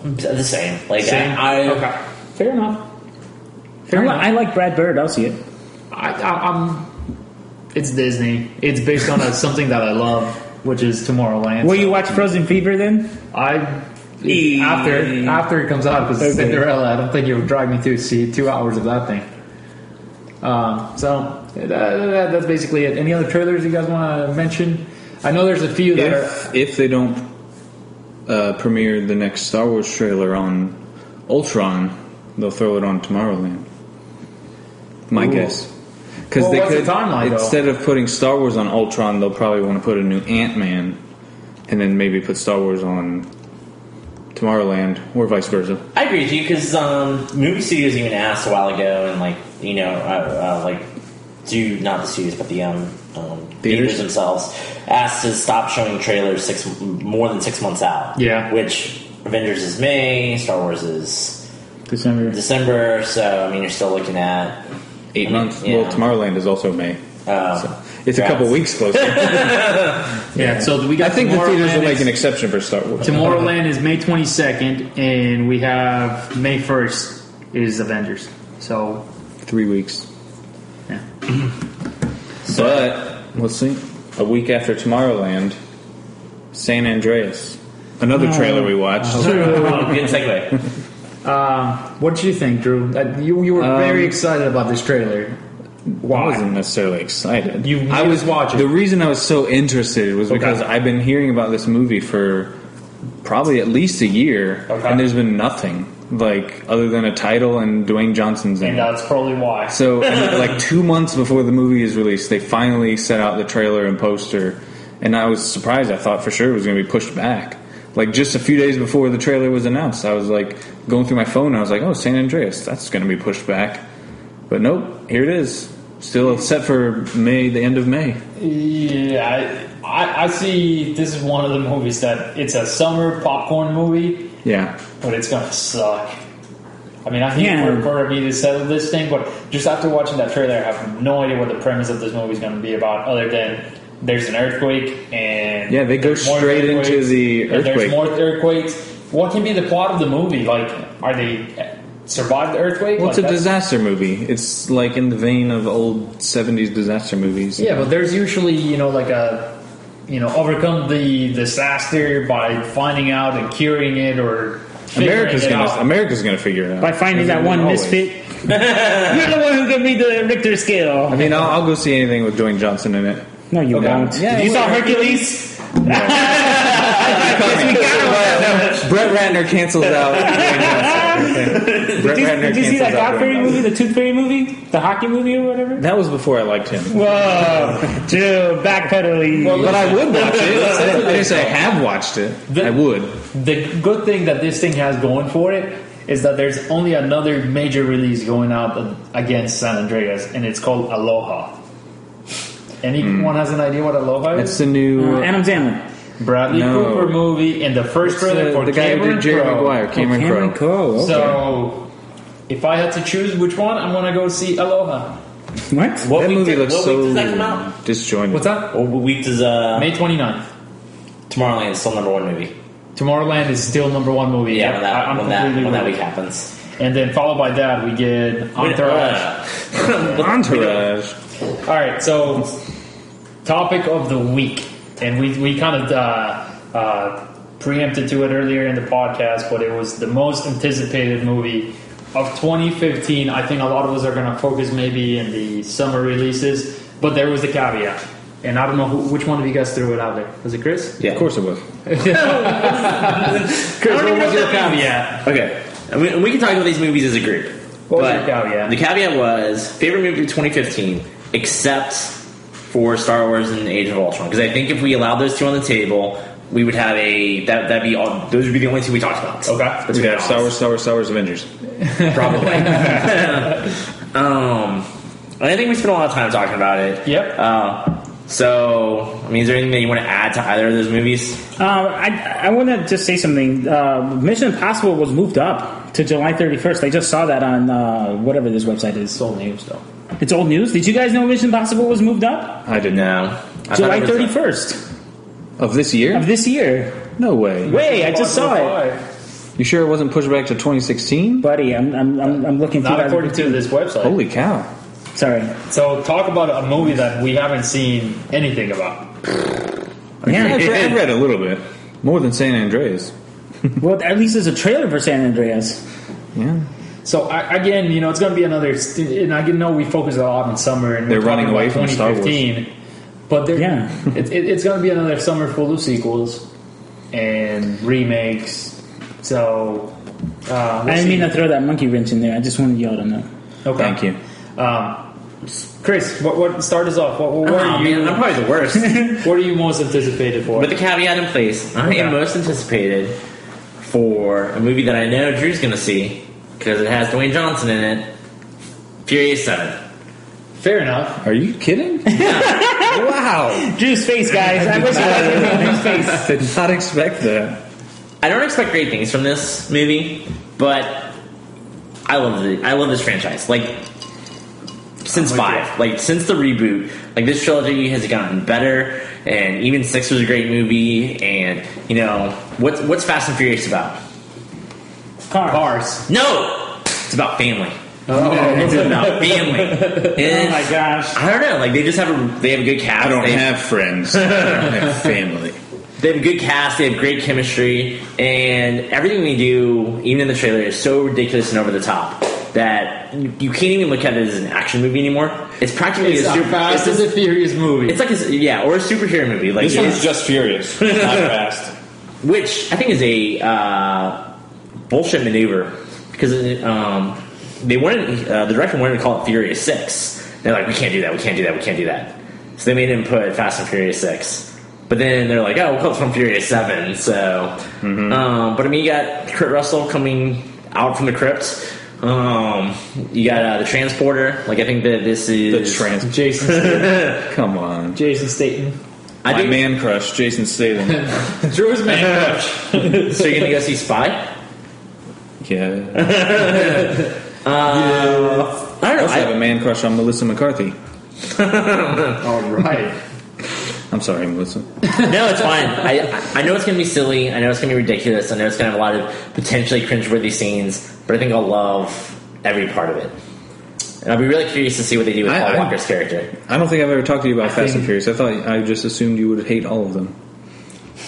The same. Like Same? I Fair enough. I like Brad Bird. I'll see it. I'm It's Disney. It's based on something that I love, which is Tomorrowland. Will you watch Frozen Fever then? After it comes out, because Cinderella, I don't think it would drag me to see 2 hours of that thing. So that's basically it. Any other trailers you guys want to mention? I know there's a few that if they don't premiere the next Star Wars trailer on Ultron, they'll throw it on Tomorrowland. My guess. Because they could, instead of putting Star Wars on Ultron, they'll probably want to put a new Ant-Man, and then maybe put Star Wars on Tomorrowland, or vice versa. I agree with you, because movie studios even asked a while ago, and not the studios, but the theaters themselves asked to stop showing trailers more than 6 months out. Yeah. Which Avengers is May, Star Wars is December. So you're still looking at 8 months. Yeah. Well, Tomorrowland is also May. So it's a couple weeks closer. Yeah, so we got. I think the theaters will make an exception for Star Wars. Tomorrowland is May 22nd, and we have May 1st is Avengers. So 3 weeks. Yeah. But let's see. A week after Tomorrowland, San Andreas. Another trailer we watched. Good segue. What did you think, Drew? You were very excited about this trailer. Why? I wasn't necessarily excited. I was watching. The reason I was so interested was because I've been hearing about this movie for probably at least a year, and there's been nothing other than a title and Dwayne Johnson's in it. And that's probably why. So, 2 months before the movie is released, they finally set out the trailer and poster, and I was surprised. I thought for sure it was going to be pushed back. Just a few days before the trailer was announced, I was going through my phone, and I was like, "Oh, San Andreas, that's going to be pushed back." But nope, here it is. Still set for May, the end of May. Yeah, I see this is one of the movies that it's a summer popcorn movie. Yeah. But it's going to suck. I hate for me to settle this thing, but just after watching that trailer, I have no idea what the premise of this movie is going to be about, other than there's an earthquake, and they go straight into the earthquake. There's more earthquakes. What can be the plot of the movie? Are they survive the earthquake? Well, it's a disaster movie. It's in the vein of old 70s disaster movies. Yeah, but there's usually overcome the disaster by finding out and curing it, or America's gonna figure it out by finding that one misfit. You're the one who gave me the Richter scale. I'll go see anything with Dwayne Johnson in it. No, you won't. Yeah, you saw Hercules? Brett Ratner cancels out. Did you see that Godfrey movie, the Tooth Fairy movie, the hockey movie or whatever? That was before I liked him. Whoa, Drew, backpedaling. But I would watch it. I didn't say I have watched it. I would. The good thing that this thing has going for it is that there's only another major release going out against San Andreas, and it's called Aloha. Anyone has an idea what Aloha is? It's the new Adam Sandler. Bradley Cooper movie, and the first trailer for the guy who did Jerry Maguire, Cameron Crowe. Okay. So, if I had to choose which one, I'm gonna go see Aloha. What? That movie looks what so week does that come out? disjointed. What's that? What week does May 29th. Tomorrowland is still number one movie? Tomorrowland is still number one movie. Yeah, when that week happens. And then followed by that, we get Entourage. Entourage. All right, so topic of the week, and we kind of preempted to it earlier in the podcast, but it was the most anticipated movie of 2015. I think a lot of us are going to focus maybe in the summer releases, but there was a caveat. And I don't know which one of you guys threw it out there. Was it Chris? Yeah, of course it was. Chris, what was your caveat? Okay. We can talk about these movies as a group. What was your caveat? The caveat was favorite movie of 2015, except for Star Wars and Age of Ultron. Because I think if we allowed those two on the table, we would have that'd be all. Those would be the only two we talked about. Okay. We'd have Star Wars, Avengers. Probably. I think we spent a lot of time talking about it. Yep. So, is there anything that you want to add to either of those movies? I want to just say something. Mission Impossible was moved up to July 31st. I just saw that on whatever this website is. It's old news, though. It's old news? Did you guys know Mission Impossible was moved up? I didn't know. July 31st. Of this year? Of this year. No way. Wait, I just saw it. You sure it wasn't pushed back to 2016? Buddy, I'm looking through Not according to this website. Holy cow. Sorry. So talk about a movie that we haven't seen anything about. Yeah. I've read a little bit. More than San Andreas. Well, at least there's a trailer for San Andreas. Yeah. So again, it's going to be another. And I know we focus a lot on summer, and They're we're running talking away about from Star Wars. 2015. But Yeah. it's going to be another summer full of sequels and remakes. So I didn't mean to throw that monkey wrench in there. I just wanted y'all to know. Okay. Thank you. Chris, what start us off? What are you? Man, I'm probably the worst. What are you most anticipated for? With the caveat in place, I am most anticipated for a movie that I know Drew's going to see because it has Dwayne Johnson in it. Furious 7. Fair enough. Are you kidding? Wow. Drew's face, guys. I wish it wasn't Drew's face. Did not expect that. I don't expect great things from this movie, but I love this franchise. Like since 5, like since the reboot, like this trilogy has gotten better, and even 6 was a great movie. And what's Fast and Furious about? Cars. No, it's about family. Oh. It's about family. Oh my gosh. I don't know. Like they have a good cast. I don't have friends. I have family. They have a good cast. They have great chemistry, and everything they do, even in the trailer, is so ridiculous and over the top that you can't even look at it as an action movie anymore. It's practically It's a Fast and the Furious movie. It's like or a superhero movie. Like This one's just furious, not fast. which I think is a bullshit maneuver because they wanted the director wanted to call it Furious 6. They're like, we can't do that. We can't do that. We can't do that. So they made him put Fast and Furious 6. But then they're like, we'll call it from Furious 7. So, but I mean, you got Kurt Russell coming out from the crypt. You got the transporter. Like, I think that this is Jason Statham. Come on. Jason Statham. My man crush, Jason Statham. Drew's man crush. So you're gonna go see Spy? Yeah. I don't I know. also have a man crush on Melissa McCarthy. All right. I'm sorry, Melissa. No, it's fine. I know it's going to be silly. I know it's going to be ridiculous. I know it's going to have a lot of potentially cringeworthy scenes, but I think I'll love every part of it. And I'll be really curious to see what they do with Paul Walker's character. I don't think I've ever talked to you about Fast and Furious. I just assumed you would hate all of them.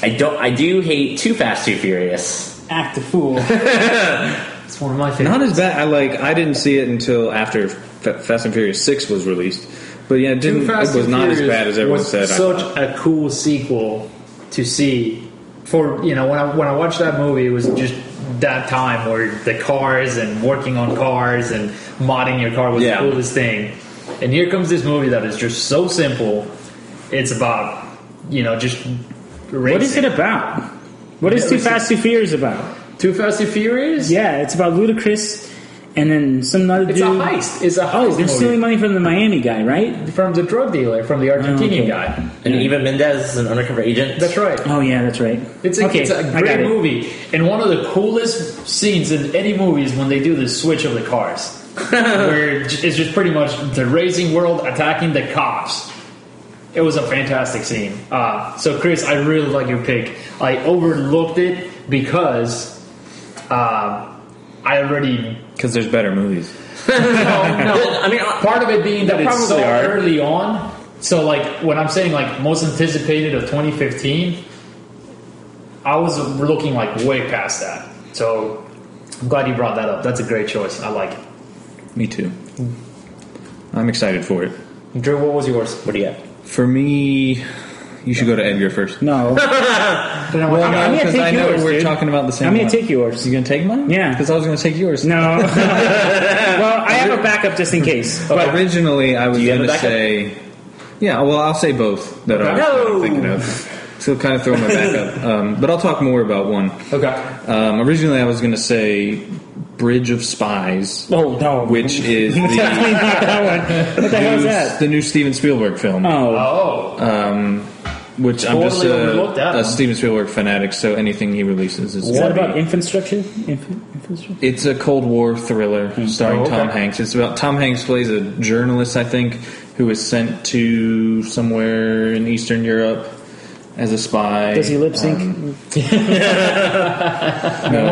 I do hate Too Fast, Too Furious. Act a fool. It's one of my favorites. Not as bad. I didn't see it until after Fast and Furious 6 was released. But yeah, it was not as bad as everyone said. Such a cool sequel to see. For when I watched that movie, it was just that time where the cars and working on cars and modding your car was the coolest thing. And here comes this movie that is just so simple. It's about just racing. What is it about? What is Too Fast, Too Furious about? Too Fast, Too Furious? Yeah, it's about Ludacris and then some other dude. It's a heist. It's a heist. They're stealing money from the Miami guy, right? From the drug dealer, from the Argentinian guy. And Eva Mendes is an undercover agent. That's right. Oh, yeah, that's right. It's a great movie. And one of the coolest scenes in any movie is when they do the switch of the cars. Where it's just pretty much the racing world attacking the cops. It was a fantastic scene. So, Chris, I really like your pick. I overlooked it because Because there's better movies. No. I mean, part of it being that it's so early on. So, like, when I'm saying, like, most anticipated of 2015, I was looking, like, way past that. So, I'm glad you brought that up. That's a great choice. I like it. Me too. I'm excited for it. Drew, what was yours? What do you got? For me, you should go to Edgar first. No. Well, I'm no, gonna because take I know yours, we're dude. talking about the same I'm going one. to take yours. You going to take mine? Yeah. Because I was going to take yours. No. Well, I have a backup just in case. But originally, I was you have going a to backup? say... Yeah, well, I'll say both that I was thinking of. So kind of throw my backup. But I'll talk more about one. Okay. Originally, I was going to say Bridge of Spies. Oh, no. Which is Definitely not that one. What the hell is that? the new Steven Spielberg film. Oh. Which I'm just Totally overlooked that a one. Steven Spielberg fanatic, so anything he releases is Is that gonna about be- infrastructure? Infrastructure? It's a Cold War thriller starring Tom Hanks. It's about Tom Hanks plays a journalist, I think, who is sent to somewhere in Eastern Europe as a spy. Does he lip sync? No,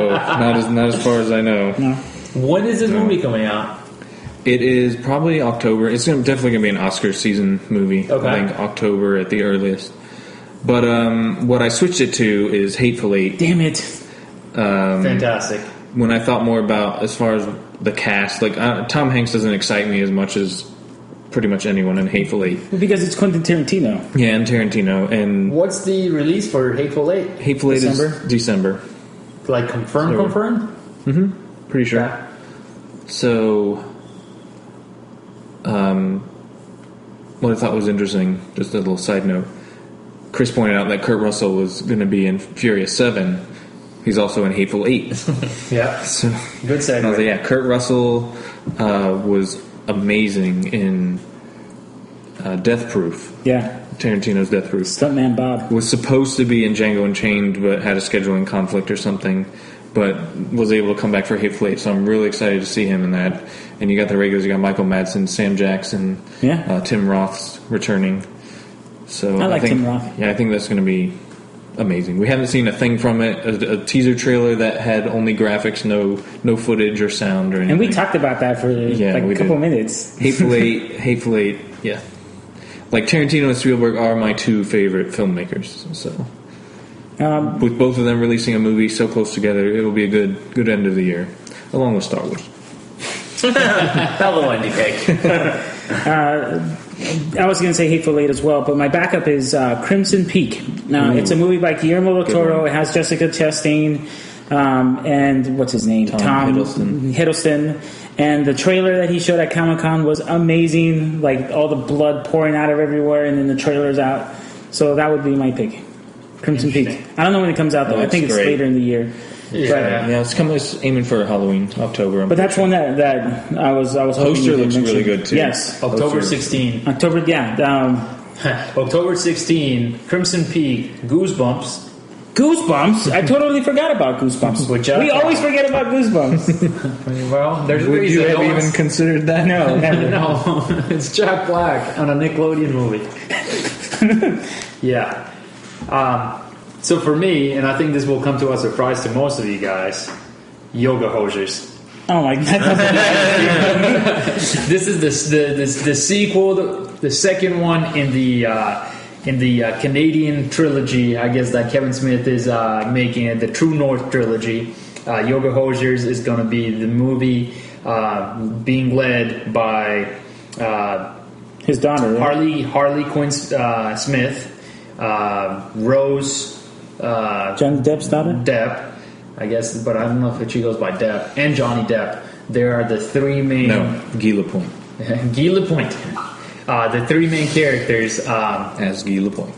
not as far as I know. No. When is this movie coming out? It is probably October. It's definitely going to be an Oscar season movie. Okay. I think October at the earliest. But what I switched it to is Hateful Eight. Damn it. Fantastic. When I thought more about as far as the cast, like Tom Hanks doesn't excite me as much as pretty much anyone in Hateful Eight. Because it's Quentin Tarantino. Yeah, and Tarantino. And What's the release for Hateful Eight? Hateful Eight is December. Like confirmed? Mm-hmm. Pretty sure. Yeah. So, what I thought was interesting, just a little side note, Chris pointed out that Kurt Russell was going to be in Furious 7. He's also in Hateful Eight. Yeah. So, Good segue. I was like, yeah, Kurt Russell was amazing in Death Proof. Yeah. Tarantino's Death Proof. Stuntman Bob. Was supposed to be in Django Unchained, but had a scheduling conflict or something, but was able to come back for Hateful Eight. So I'm really excited to see him in that. And you got the regulars. You got Michael Madsen, Sam Jackson, Tim Roth's returning. So I like think, Tim Roth. Yeah, I think that's going to be amazing. We haven't seen a thing from it. A teaser trailer that had only graphics, no footage or sound or anything. And we talked about that for a couple minutes. Hateful Eight, yeah. Like Tarantino and Spielberg are my two favorite filmmakers. So with both of them releasing a movie so close together, it will be a good end of the year, along with Star Wars. That little indie cake. I was going to say Hateful Eight as well, but my backup is Crimson Peak. It's a movie by Guillermo del Toro. It has Jessica Chastain and what's his name? Tom Hiddleston. And the trailer that he showed at Comic-Con was amazing. Like all the blood pouring out of everywhere, and then the trailer's out. So that would be my pick. Crimson Peak. I don't know when it comes out though. I think it's later in the year. Yeah, it's aiming for Halloween, October. But that's one that I was hoping Poster looks really good too. Yes, October 16. October 16. Crimson Peak. Goosebumps. I totally forgot about Goosebumps. We always forget about Goosebumps. Well, there's a Would reason. you have even considered that? No, never. No, it's Jack Black on a Nickelodeon movie. Yeah. So for me, and I think this will come to a surprise to most of you guys, Yoga Hosers. Oh my god! This is the sequel, the second one in the Canadian trilogy, I guess, that Kevin Smith is making it, the True North trilogy. Yoga Hosers is going to be the movie being led by his daughter, Harley Quinn Smith, Rose. Johnny Depp's daughter? Depp, I guess, but I don't know if she goes by Depp, and Johnny Depp. There are the three main... No, Guy Lapointe. Guy Lapointe. The three main characters... as Guy Lapointe.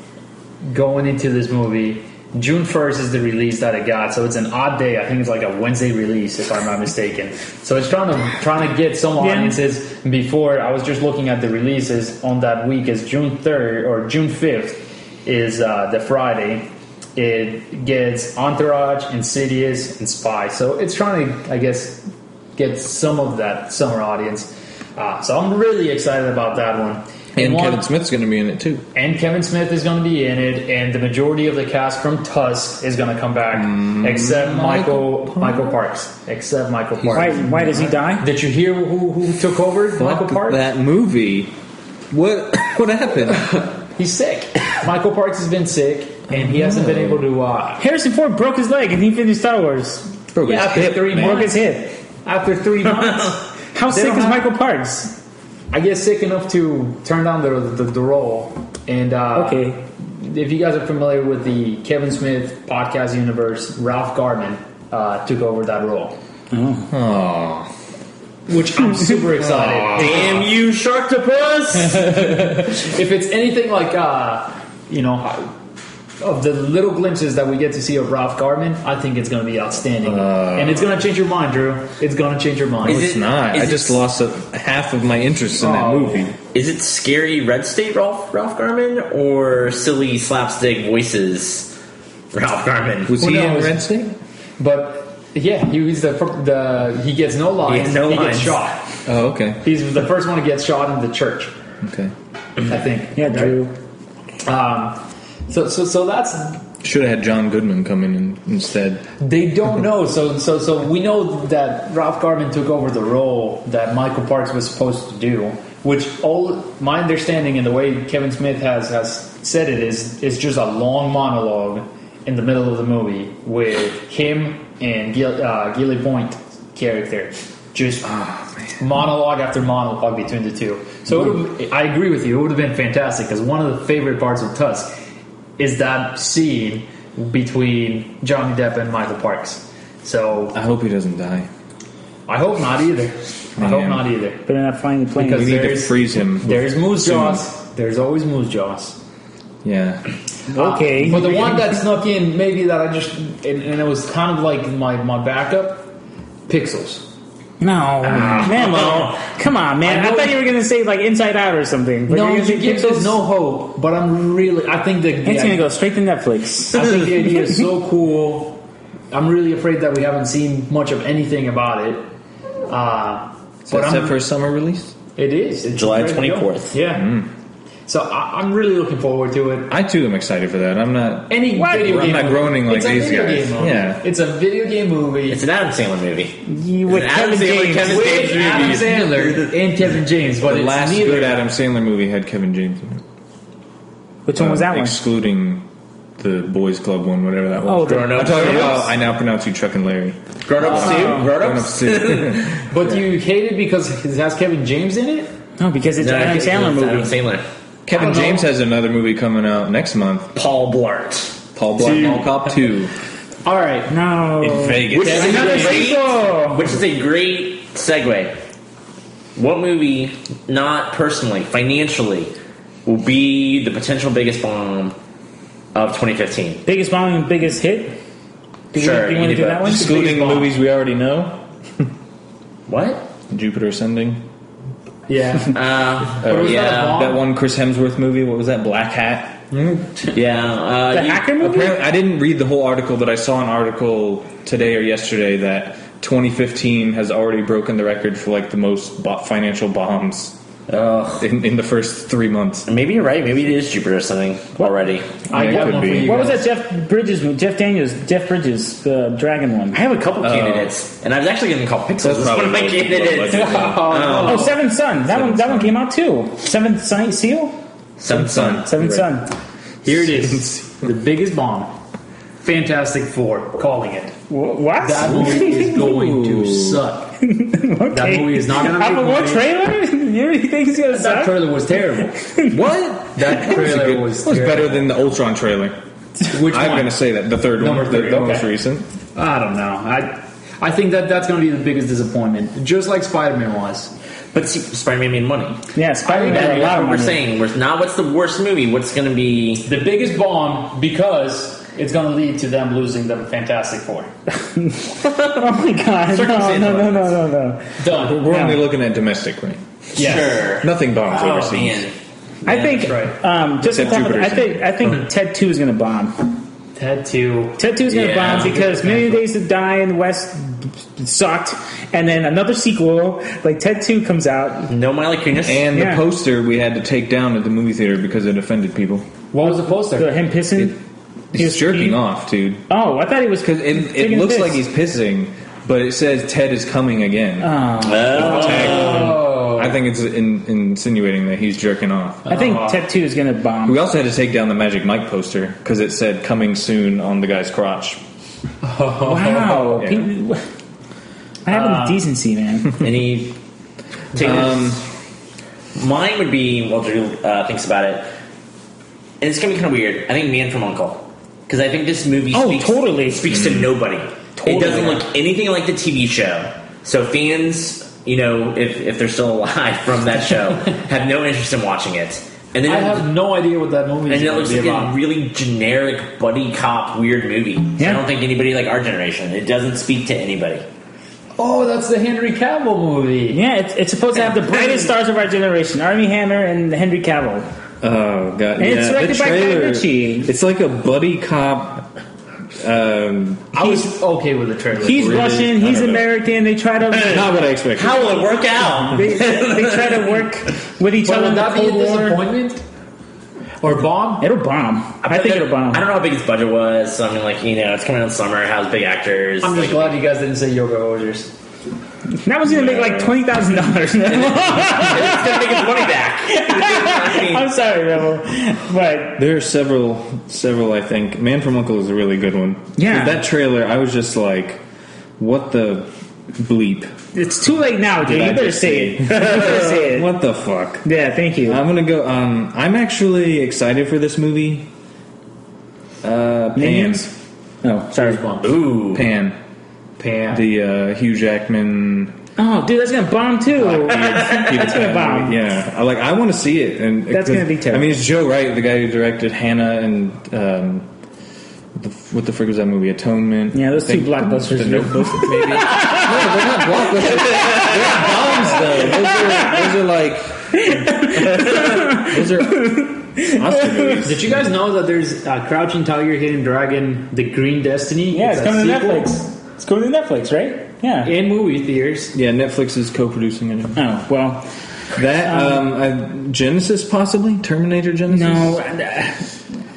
Going into this movie. June 1st is the release that it got, so it's an odd day. I think it's like a Wednesday release, if I'm not mistaken. So it's trying to get some audiences before. I was just looking at the releases on that week. Is June 3rd or June 5th is the Friday. It gets Entourage, Insidious, and Spy. So it's trying to, I guess, get some of that summer audience. So I'm really excited about that one. And Kevin Smith's going to be in it too. And Kevin Smith is going to be in it, and the majority of the cast from Tusk is going to come back, except Michael Parks. Except Michael Parks. Why does he die? Did you hear who took over? Michael Parks. That movie. What happened? He's sick. Michael Parks has been sick, and he hasn't been able to. Harrison Ford broke his leg, and he finished Star Wars. Broke his hip. Broke his hip. After 3 months. How sick is Michael Parks? I guess sick enough to turn down the role. And okay, if you guys are familiar with the Kevin Smith podcast universe, Ralph Garman took over that role. Oh. Which I'm super excited. Damn you, Sharktopus! If it's anything like, of the little glimpses that we get to see of Ralph Garman, I think it's going to be outstanding. And it's going to change your mind, Drew. It's going to change your mind. No, it's not. I just lost half of my interest in that movie. Is it scary Red State Ralph Garman or silly slapstick voices Ralph Garman? Was he in Red State? But yeah, he's he gets no lines. He gets shot. Oh, okay. He's the first one to get shot in the church. Okay. I think. Yeah, Drew. So that's Should have had John Goodman come in instead. they don't know. So we know that Ralph Garman took over the role that Michael Parks was supposed to do, which all my understanding and the way Kevin Smith has said it is just a long monologue in the middle of the movie with him and Gilly Point character. Just monologue after monologue between the two. So I agree with you. It would have been fantastic because one of the favorite parts of Tusk is that scene between Johnny Depp and Michael Parks. So I hope he doesn't die. I hope not either. I hope not either. Better not find the plane. We need to freeze him. There's Moose soon. Jaws. There's always Moose Jaws. Yeah. Okay. But the one that snuck in, maybe that I just and it was kind of like my backup, Pixels. No, Memo. Come on, man. I thought you were going to say like Inside Out or something. But No, you're you gonna say give this no hope. But I think It's going to go straight to Netflix. I think the idea is so cool. I'm really afraid that we haven't seen much of anything about it. So that's set for a summer release? It is. It's July ready to go. 24th. Yeah. So I'm really looking forward to it. I too am excited for that. I'm not. Any video I'm game not movie. groaning like It's a these video guys. game movie. Yeah. It's a video game movie. It's an Adam Sandler movie. With It's an Adam Kevin Sandler, James. Kevin with James Adam movie. Sandler and Kevin James, but The it's last neither. good Adam Sandler movie had Kevin James in it. Which one was that one? Excluding the Boys Club one, whatever that was. Oh, Grown I'm Ups. talking about I Now Pronounce You Chuck and Larry. Grown Ups 2. Grown Grown Ups. Ups too. But you hate it because it has Kevin James in it? No, because it's No, an Adam it's Sandler movie. Adam Sandler. Kevin I don't James know. has another movie coming out next month. Paul Blart. Paul Blart Mall Cop 2 All right. No. in Vegas. Which is a Another great, sequel. which is a great segue. What movie, not personally, financially, will be the potential biggest bomb of 2015? Biggest bomb and biggest hit? Do Sure, you want to do either, that one? Excluding the movies we already know. What? Jupiter Ascending. Yeah. Was that a yeah. That one Chris Hemsworth movie. What was that? Black Hat. Yeah. The hacker movie? Apparently, I didn't read the whole article, but I saw an article today or yesterday that 2015 has already broken the record for like the most financial bombs in the first 3 months. Maybe you're right. Maybe it is Jupiter or something already. I Yeah, it got could one be. for you What was guys. that Jeff Bridges, the dragon one? I have a couple candidates, and I was actually going to call Pixels. That's That's one of my probably candidates. Oh, Seventh Son. That one came out too. Seventh Seal? Seventh Son. Seventh Son. Here it is. The biggest bomb. Fantastic Four. Calling it. What? That movie is going to suck. That movie is not going to How make about what money. trailer? You really think it's gonna That suck? trailer was terrible. What? That trailer was It was terrible. better than the Ultron trailer. Which I'm one? going to say that the third Number one, three, the okay. most recent. I don't know. I think that's going to be the biggest disappointment, just like Spider-Man was. But see, Spider-Man made money. Yeah, Spider-Man had a That's lot of what we're money. saying. We're not what's the worst movie. What's going to be... The biggest bomb because it's going to lead to them losing the Fantastic Four. Oh my god! No. Done. We're Yeah. only looking at domestic, right? Yes. Sure. Nothing bombs Oh, overseas. man. I think that's right. just Except on top of, Jupiter's I think Ted 2 is gonna bomb. Ted 2. Ted 2 is gonna Yeah. bomb because Million Days to Die in the West sucked, and then another sequel like Ted 2 comes out. No Miley Kunis. And Yeah. the poster we had to take down at the movie theater because it offended people. What was the poster? Him pissing. He He's was jerking peeing. off, dude. Oh, I thought he was Because it looks like he's pissing, but it says Ted is coming again. I think it's insinuating that he's jerking off. I think Ted 2 is gonna bomb. We also had to take down the Magic Mike poster because it said "coming soon" on the guy's crotch. Wow, Yeah. People- I have decency, man. Any takers? Mine would be, well, Drew thinks about it, and it's going to be kind of weird. I think Man from U.N.C.L.E. Because I think this movie Oh, totally. speaks to nobody. It doesn't look anything like the TV show. So fans, you know, if they're still alive from that show, have no interest in watching it. And then I have no idea what that movie is and it going looks to be like about. a really generic buddy cop weird movie. Yeah. I don't think anybody like our generation. It doesn't speak to anybody. Oh, that's the Henry Cavill movie. Yeah, it's supposed to have the brightest stars of our generation: Armie Hammer and Henry Cavill. Oh god! And it's directed by Guy Ritchie. It's like a buddy cop. I was okay with the trailer. He's Really? Russian. I He's don't know. American. They try to Not what I expected. How will it work out? they try to work with each But other in would the that be a Cold War. disappointment? Or bomb? It'll bomb. I think it'll bomb. I don't know how big its budget was. So I mean, like, it's coming out in summer. It has big actors. I'm just glad you guys didn't say Yoga Hosers. That was going to make like $20,000. It's going to make its money back. I'm sorry, Rebel, but There are several. I think Man from U.N.C.L.E. is a really good one. Yeah. That trailer, I was just like, what the bleep? it's too late now, dude. Did I You better just say it. see? You better say it. What the fuck? Yeah, thank you. I'm gonna go. I'm actually excited for this movie. Pan. Minions? Oh, sorry. Ooh. Pan. The Hugh Jackman. Oh, dude, that's gonna bomb too. That's gonna bomb. Yeah, I want to see it, and That's gonna be terrible. I mean, it's Joe Wright, the guy who directed Hannah and what the frick was that movie? Atonement. Yeah, those I think two blockbusters. The Notebook, maybe. No, they're not blockbusters. They're bombs, though. Those are Oscar movies. Did you guys know that there's Crouching Tiger, Hidden Dragon, The Green Destiny? Yeah, it's a coming to sequel Netflix. It's coming to Netflix, right? Yeah. in movie theaters. Yeah, Netflix is co-producing it. Oh well. That Genesis, possibly Terminator Genesis. No,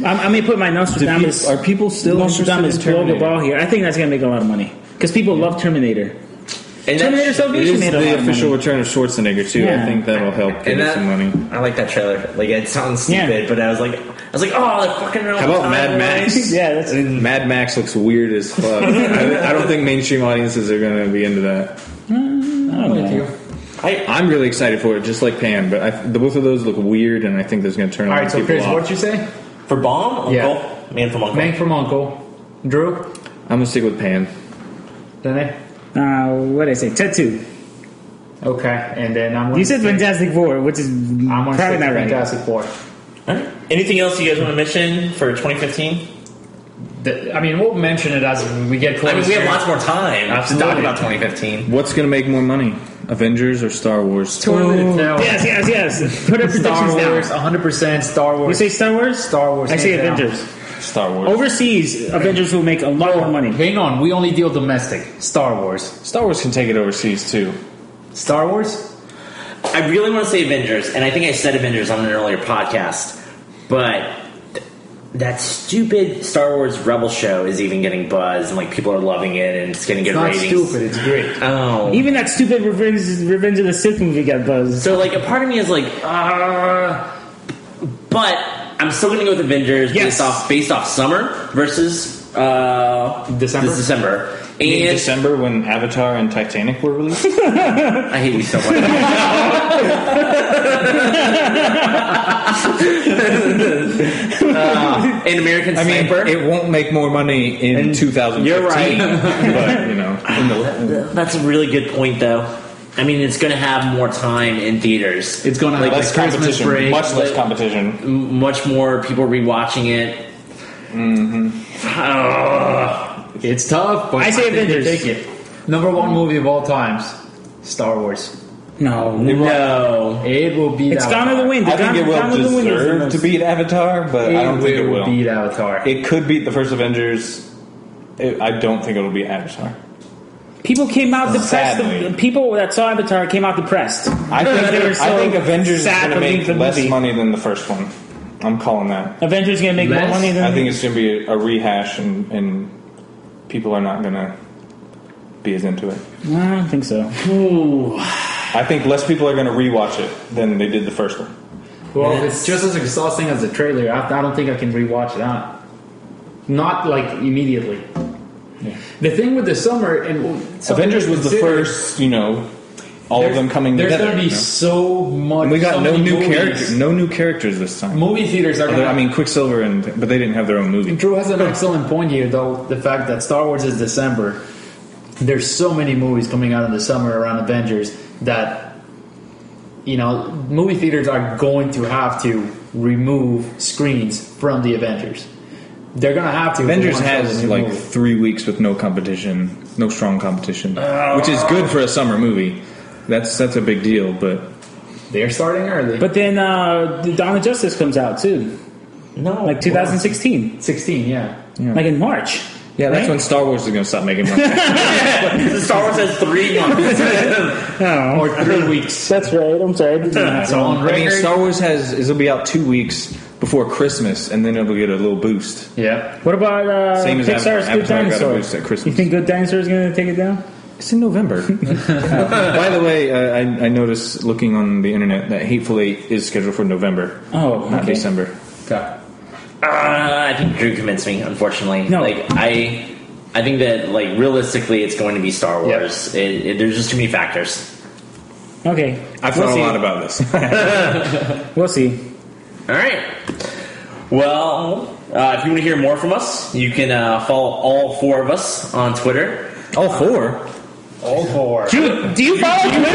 I may put my Nostradamus. Are people still interested in Nostradamus global Terminator? ball here. I think that's gonna make a lot of money because people love Terminator. And Terminator It Salvation is made a lot the of official money. return of Schwarzenegger too. Yeah. I think that'll help get us some money. I like that trailer. Like, it sounds stupid, Yeah. but I was like, oh, they're fucking real. How about Mad Max? Yeah, that's. Mad Max looks weird as fuck. I don't think mainstream audiences are going to be into that. I don't know. I'm really excited for it, just like Pan. But both of those look weird, and I think there's going to turn a All lot right, of so people Chris, off. what'd you say? For Bomb? Yeah. Uncle? Man from Uncle. Mank from Uncle. Drew? I'm going to stick with Pan. Dene? What did I say? Tattoo. Okay, and then I'm You said Fantastic Four, which is I'm probably going to say not right. Fantastic Four. Alright. Anything else you guys want to mention for 2015? I mean, we'll mention it as we get closer. I mean, we have lots more time to Absolutely. talk about 2015. What's going to make more money, Avengers or Star Wars? Too early to tell. Yes. Put our Star predictions Wars, down. 100% Star Wars. You say Star Wars? Star Wars. I say hands down. Avengers. Star Wars. Overseas, Avengers will make a lot more money. Hang on, we only deal domestic. Star Wars. Star Wars can take it overseas too. Star Wars? I really want to say Avengers, and I think I said Avengers on an earlier podcast, but that stupid Star Wars Rebel show is even getting buzz, and like people are loving it, and it's getting good It's not ratings. stupid, it's great. Oh, Even that stupid Revenge of the Sith movie got buzzed. so like a part of me is like, but I'm still going to go with Avengers Yes. based off summer versus December? This December. In And December, when Avatar and Titanic were released. I hate you so much. And American I mean, Sniper. it won't make more money in 2015. you're right. But, That's a really good point, though. I mean, it's going to have more time in theaters. It's going to have less the Christmas competition. break. Much less competition. Much more people rewatching it. It's tough, but I say think they Avengers. take it. Number one movie of all times, Star Wars. No. It will beat It's Avatar. Gone with the Wind. I think it Gone will with the Wind is the deserve most- to beat Avatar, but I don't think it will. beat Avatar. It could beat the first Avengers. I don't think it'll beat Avatar. People came out depressed. Sadly. People that saw Avatar came out depressed. I They were think, so Avengers is sad going to to leave make the less movie. money than the first one. I'm calling that. Avengers gonna make more Less? money than I think it's going to be a rehash, and people are not going to be as into it. I don't think so. I think less people are going to rewatch it than they did the first one. Well, it's just as exhausting as the trailer. I don't think I can rewatch that. Not like immediately. The thing with the summer and Avengers was the first, all of them coming There's together. going to be so much. And we got so no many new movies. characters. No new characters this time. Movie theaters are going to. Quicksilver but they didn't have their own movie. Drew has an excellent point here, though. The fact that Star Wars is December. There's so many movies coming out in the summer around Avengers that movie theaters are going to have to remove screens from the Avengers. They're going to have to. Avengers if they want to has show the new like movie. 3 weeks with no competition, no strong competition, which is good for a summer movie. That's a big deal, but They're starting early. But then the Dawn of Justice comes out too, No. like 2016, 16, yeah. like in March. yeah, that's Right? when Star Wars is going to stop making money. Star Wars has 3 months. Or 3 weeks. That's right. I'm sorry. So on I mean, record, Star Wars it'll be out 2 weeks before Christmas, and then it'll get a little boost. Yeah. What about Same as Pixar's Good Avatar got a Dinosaur? boost at Christmas. You think Good Dinosaur is going to take it down? It's in November. By the way, I noticed looking on the internet that Hateful Eight is scheduled for November. Oh, not okay. December. Okay. I think Drew convinced me. Unfortunately, No. like I think that like realistically, it's going to be Star Wars. There's just too many factors. Okay. I've thought a lot about this. We'll see. All right. Well, if you want to hear more from us, you can follow all 4 of us on Twitter. All 4? All 4. Do you follow Twitter?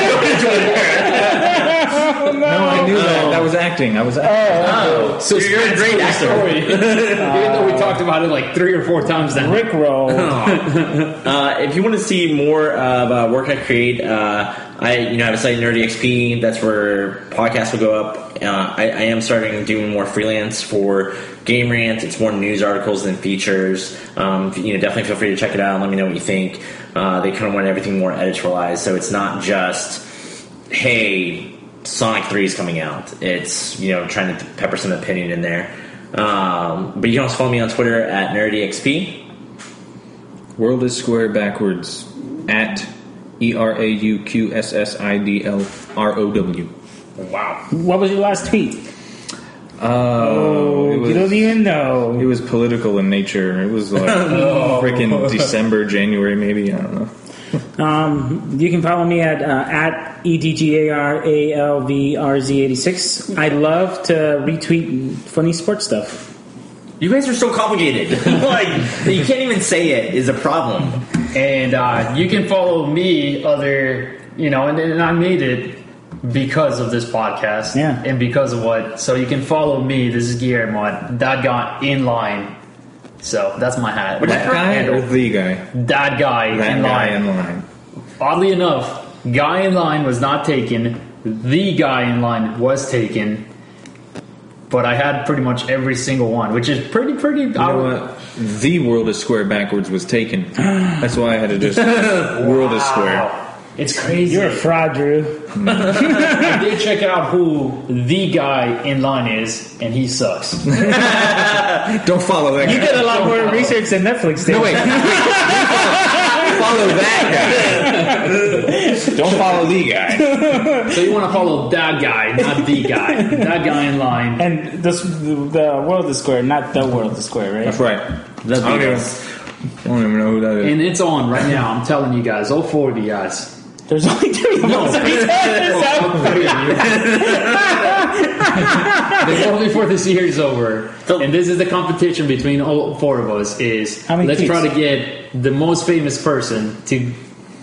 No, I knew that. That was acting. I was acting. So you're a great actor. Even though we talked about it like 3 or 4 times now. Rickroll. If you want to see more of work I create, I have a site, NerdEXP. That's where podcasts will go up. I am starting doing more freelance for Game Rant. It's more news articles than features. Definitely feel free to check it out and let me know what you think. They kind of want everything more editorialized, so it's not just, hey, Sonic 3 is coming out. It's, trying to pepper some opinion in there. But you can also follow me on Twitter at NerdEXP. World is square backwards at ERAUQSSIDLROW. Wow. What was your last tweet? Oh, You don't even know. It was political in nature. It was like freaking December, January, maybe. I don't know. You can follow me at EDGARALVRZ86. I love to retweet funny sports stuff. You guys are so complicated. Like, you can't even say it is a problem. And you can follow me and I made it because of this podcast. Yeah. And because of so you can follow me. This is Guillermo at That Guy in Line. So that's my hat. That guy or the guy? That guy That in guy line. in line. Oddly enough, guy in line was not taken. The guy in line was taken. But I had pretty much every single one, which is pretty. You know what? The world is square backwards was taken. That's why I had to just world is square. It's crazy. You're a fraud, Drew. I did check out who the guy in line is, and he sucks. Don't follow that You guy. did a lot more research than Netflix did. No, wait. Follow that guy. Don't follow the guy. So you want to follow that guy, not the guy. That guy in line. And the world is square, not the world is square, right? That's right. I don't even know who that is. And it's on right now, I'm telling you guys. All 4 of you guys. There's only 3 of us. Before the series is over, and this is the competition between all 4 of us, is How many let's tweets? try to get the most famous person to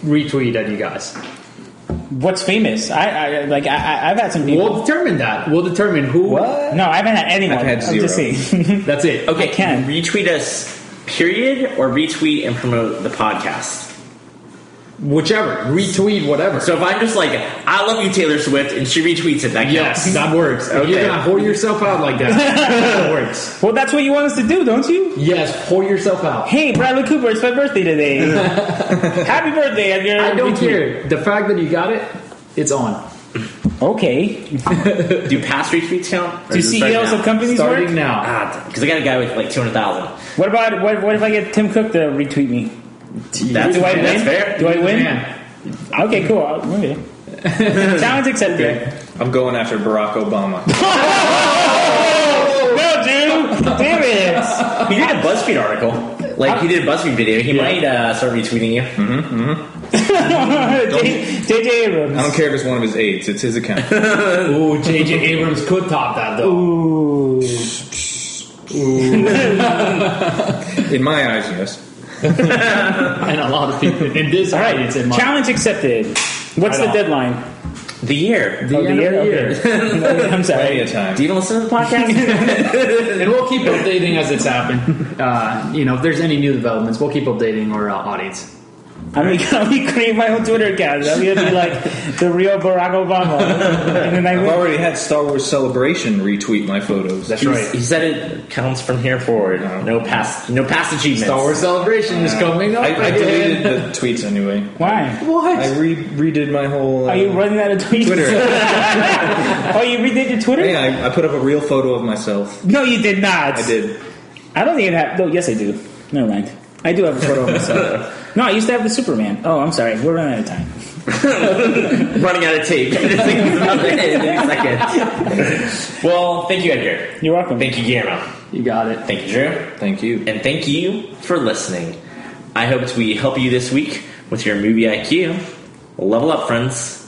retweet at you guys. What's famous? I've had some people. We'll determine that. We'll determine who. What? No, I haven't had anyone. I've had I'm just 0. saying. That's it. Okay, I can. retweet us, period, or retweet and promote the podcast. Whichever. Retweet, whatever. So if I'm just like, I love you, Taylor Swift, and she retweets it, that counts. Yes, that works. If Okay. you're going to whore yourself out like that, that works. Well, that's what you want us to do, don't you? Yes, whore yourself out. Hey, Bradley Cooper, it's my birthday today. Happy birthday! At your I don't retweet. care. The fact that you got it, it's on. Okay. Do past retweets count? Or Do is it starting CEOs now? of companies Starting work? now. Because I got a guy with like 200,000. What about what if I get Tim Cook to retweet me? That's Do I win? That's fair. Do I win? Man. Okay, cool. Okay. Challenge accepted. I'm going after Barack Obama. No, dude. Damn it. He did a BuzzFeed article. Like, he did a BuzzFeed video. He might start retweeting you. J.J. Abrams. I don't care if it's one of his aides. It's his account. Ooh, J.J. Abrams could top that, though. Ooh. In my eyes, yes. And a lot of people. In this All right. audience, in my Challenge accepted. What's Right the on. deadline? The year. the Oh, end of the year. Okay. I'm sorry. Plenty of time. Do you even listen to the podcast? And we'll keep updating as it's happened. If there's any new developments, we'll keep updating our audience. I'm gonna create my own Twitter account. I'm gonna be like the real Barack Obama. And then I've already had Star Wars Celebration retweet my photos. That's right. He said it counts from here forward. No past achievements. Star Wars Celebration is coming up. I deleted the tweets anyway. Why? What? I redid my whole. Are you running out of tweets? Twitter. Oh, you redid your Twitter? Yeah, I put up a real photo of myself. No, you did not. I did. I don't even have. No, yes, I do. Never mind. I do have a photo of myself. No, I used to have the Superman. Oh, I'm sorry. We're running out of time. Running out of tape. This thing's about to end in a second. Well, thank you, Edgar. You're welcome. Thank you, Guillermo. You got it. Thank you, Drew. Thank you. And thank you for listening. I hope we help you this week with your movie IQ. Level up, friends.